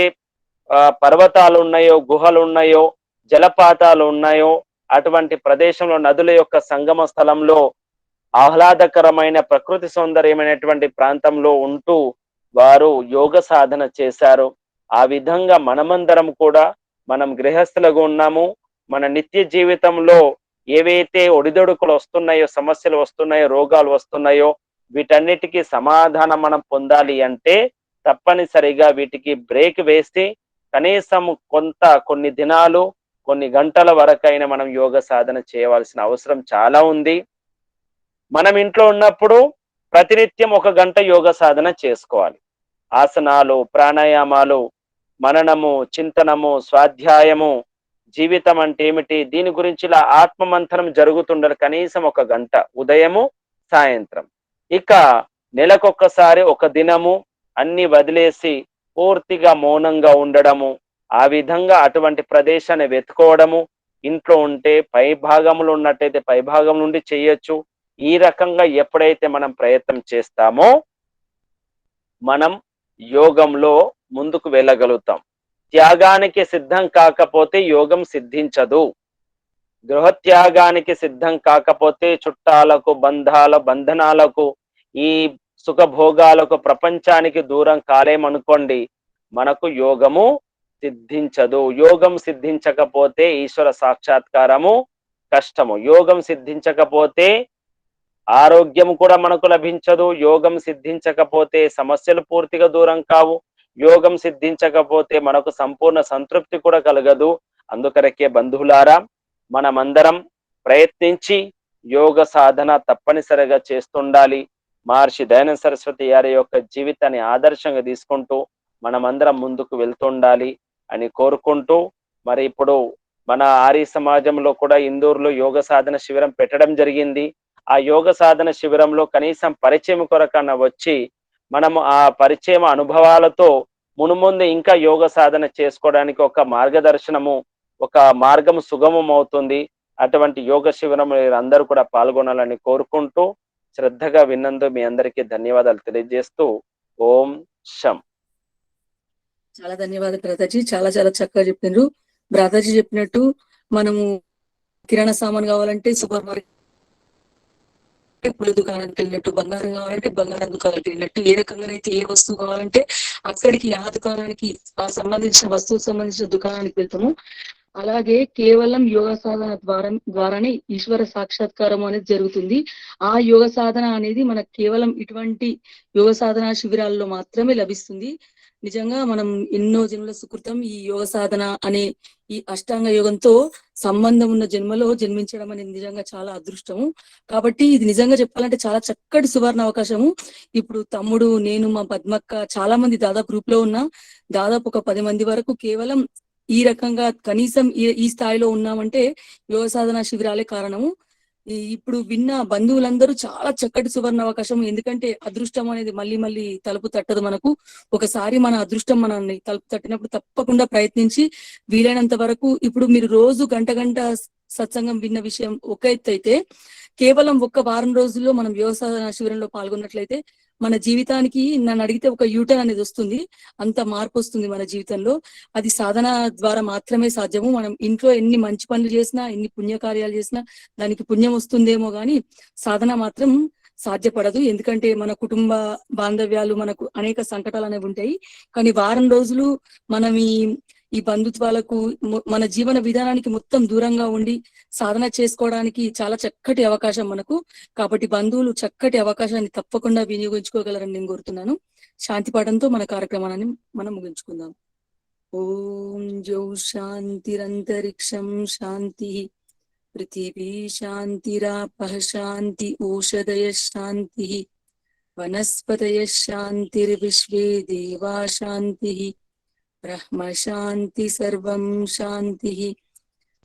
పర్వతాలు ఉన్నాయో, గుహలు ఉన్నాయో, జలపాతాలు ఉన్నాయో అటువంటి ప్రదేశంలో, నదుల యొక్క సంగమ స్థలంలో, ఆహ్లాదకరమైన ప్రకృతి సౌందర్యమైనటువంటి ప్రాంతంలో ఉంటూ వారు యోగ సాధన చేశారు. ఆ విధంగా మనమందరం కూడా, మనం గృహస్థులుగా ఉన్నాము, మన నిత్య జీవితంలో ఏవైతే ఒడిదొడుకులు వస్తున్నాయో, సమస్యలు వస్తున్నాయో, రోగాలు వస్తున్నాయో వీటన్నిటికీ సమాధానం మనం పొందాలి అంటే తప్పనిసరిగా వీటికి బ్రేక్ వేసి కనీసం కొన్ని దినాలు, కొన్ని గంటల వరకైనా మనం యోగ సాధన చేయవలసిన అవసరం చాలా ఉంది. మనం ఇంట్లో ఉన్నప్పుడు ప్రతినిత్యం 1 గంట యోగ సాధన చేసుకోవాలి. ఆసనాలు, ప్రాణాయామాలు, మననము, చింతనము, స్వాధ్యాయము, జీవితం అంటే ఏమిటి, దీని గురించి ఇలా ఆత్మమంథనం జరుగుతుండాలి కనీసం 1 గంట, ఉదయము సాయంత్రం. ఇక నెలకొక్కసారి 1 దినము అన్ని వదిలేసి పూర్తిగా మౌనంగా ఉండడము, ఆ విధంగా అటువంటి ప్రదేశాన్ని వెతుకోవడము. ఇంట్లో ఉంటే పై భాగంలో ఉన్నట్టయితే పై భాగం నుండి చేయొచ్చు. ఈ రకంగా ఎప్పుడైతే మనం ప్రయత్నం చేస్తామో మనం యోగంలో ముందుకు వెళ్ళగలుగుతాం. త్యాగానికి సిద్ధం కాకపోతే యోగం సిద్ధించదు. గృహత్యాగానికి సిద్ధం కాకపోతే చుట్టాలకు, బంధనాలకు, ఈ సుఖభోగాలకు, ప్రపంచానికి దూరం కాలేమనుకోండి, మనకు యోగము సిద్ధించదు. యోగం సిద్ధించకపోతే ఈశ్వర సాక్షాత్కారము కష్టము. యోగం సిద్ధించకపోతే ఆరోగ్యం కూడా మనకు లభించదు. యోగం సిద్ధించకపోతే సమస్యలు పూర్తిగా దూరం కావు. యోగం సిద్ధించకపోతే మనకు సంపూర్ణ సంతృప్తి కూడా కలగదు. అందుకరకే బంధువులారా, మనమందరం ప్రయత్నించి యోగ సాధన తప్పనిసరిగా చేస్తుండాలి. మహర్షి దయానంద సరస్వతి గారి యొక్క జీవితాన్ని ఆదర్శంగా తీసుకుంటూ మనమందరం ముందుకు వెళ్తుండాలి అని కోరుకుంటూ, మరి ఇప్పుడు మన ఆర్య సమాజంలో కూడా ఇందూరులో యోగ సాధన శిబిరం పెట్టడం జరిగింది. ఆ యోగ సాధన శిబిరంలో కనీసం పరిచయం కొరకన్నా వచ్చి మనము ఆ పరిచయం అనుభవాలతో మునుముందు ఇంకా యోగ సాధన చేసుకోవడానికి ఒక మార్గదర్శనము, ఒక మార్గం సుగమం అవుతుంది. అటువంటి యోగ శిబిరం అందరూ కూడా పాల్గొనాలని కోరుకుంటూ, శ్రద్ధగా విన్నందుకు మీ అందరికీ ధన్యవాదాలు తెలియజేస్తూ ఓం శం. చాలా ధన్యవాదాలు భ్రాతాజీ, చాలా చాలా చక్కగా చెప్పినారు. భ్రాతాజీ చెప్పినట్టు మనము కిరాణా సామాన్ కావాలంటే సూపర్ మార్కెట్, పూల దుకాణానికి వెళ్ళినట్టు, బంగారం కావాలంటే బంగారం దుకాణానికి వెళ్ళినట్టు, ఏ రకంగా అయితే ఏ వస్తువు కావాలంటే అక్కడికి, ఆ దుకాణానికి, ఆ సంబంధించిన వస్తువుకు సంబంధించిన దుకాణానికి వెళ్తాము. అలాగే కేవలం యోగ సాధన ద్వారానే ఈశ్వర సాక్షాత్కారం అనేది జరుగుతుంది. ఆ యోగ సాధన అనేది మనకు కేవలం ఇటువంటి యోగ సాధన శిబిరాల్లో మాత్రమే లభిస్తుంది. నిజంగా మనం ఎన్నో జన్మల సుకృతం ఈ యోగ సాధన అనే ఈ అష్టాంగ యోగంతో సంబంధం ఉన్న జన్మలో జన్మించడం అనేది నిజంగా చాలా అదృష్టము. కాబట్టి ఇది నిజంగా చెప్పాలంటే చాలా చక్కటి సువర్ణ అవకాశము. ఇప్పుడు తమ్ముడు, నేను, మా పద్మక్క, చాలా మంది దాదాపు గ్రూప్ లో ఉన్న దాదాపు ఒక 10 మంది వరకు కేవలం ఈ రకంగా కనీసం ఈ స్థాయిలో ఉన్నామంటే యోగ సాధన శిబిరాలే కారణము. ఇప్పుడు విన్న బంధువులందరూ చాలా చక్కటి సువర్ణ అవకాశం. ఎందుకంటే అదృష్టం అనేది మళ్ళీ మళ్ళీ తలుపు తట్టదు మనకు. ఒకసారి మన అదృష్టం మనల్ని తలుపు తట్టినప్పుడు తప్పకుండా ప్రయత్నించి వీలైనంత వరకు, ఇప్పుడు మీరు రోజు గంట గంట సత్సంగం విన్న విషయం ఒక ఎత్తు అయితే, కేవలం ఒక్క వారం రోజుల్లో మనం వ్యవసాయ శిబిరంలో పాల్గొన్నట్లయితే మన జీవితానికి, నన్ను అడిగితే, ఒక యూటర్న్ అనేది వస్తుంది. అంత మార్పు వస్తుంది మన జీవితంలో. అది సాధన ద్వారా మాత్రమే సాధ్యము. మనం ఇంట్లో ఎన్ని మంచి పనులు చేసినా, ఎన్ని పుణ్యకార్యాలు చేసినా దానికి పుణ్యం వస్తుందేమో గాని సాధన మాత్రం సాధ్యపడదు. ఎందుకంటే మన కుటుంబ బాంధవ్యాలు, మనకు అనేక సంకటాలు అనేవి ఉంటాయి. కానీ వారం రోజులు మనం ఈ బంధుత్వాలకు, మన జీవన విధానానికి మొత్తం దూరంగా ఉండి సాధన చేసుకోవడానికి చాలా చక్కటి అవకాశం మనకు. కాబట్టి బంధువులు చక్కటి అవకాశాన్ని తప్పకుండా వినియోగించుకోగలరని నేను కోరుతున్నాను. శాంతి పాఠంతో మన కార్యక్రమాన్ని మనం ముగించుకుందాం. ఓం జౌ శాంతిరంతరిక్షం శాంతి, పృథివీ శాంతిరాపః శాంతి, ఓషధయ శాంతి, వనస్పతయ శాంతిర్విశ్వే దేవా శాంతి, బ్రహ్మ శాంతి, సర్వం శాంతి.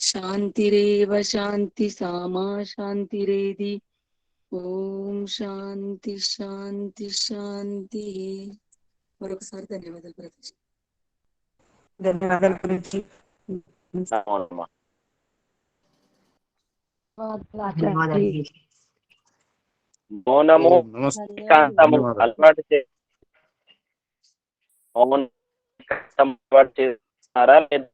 శాంతిరేవ శాంతి సామా శాంతిరేది. ఓం శాంతి శాంతి శాంతి. మరొకసారి ధన్యవాదాలు ప్రతి. ధన్యవాదాలు గురించి. అవునమ్మా. మౌనము ఏకాంతము అలవాటు మౌనం అలవాటు చేస్తున్నారా లేదా?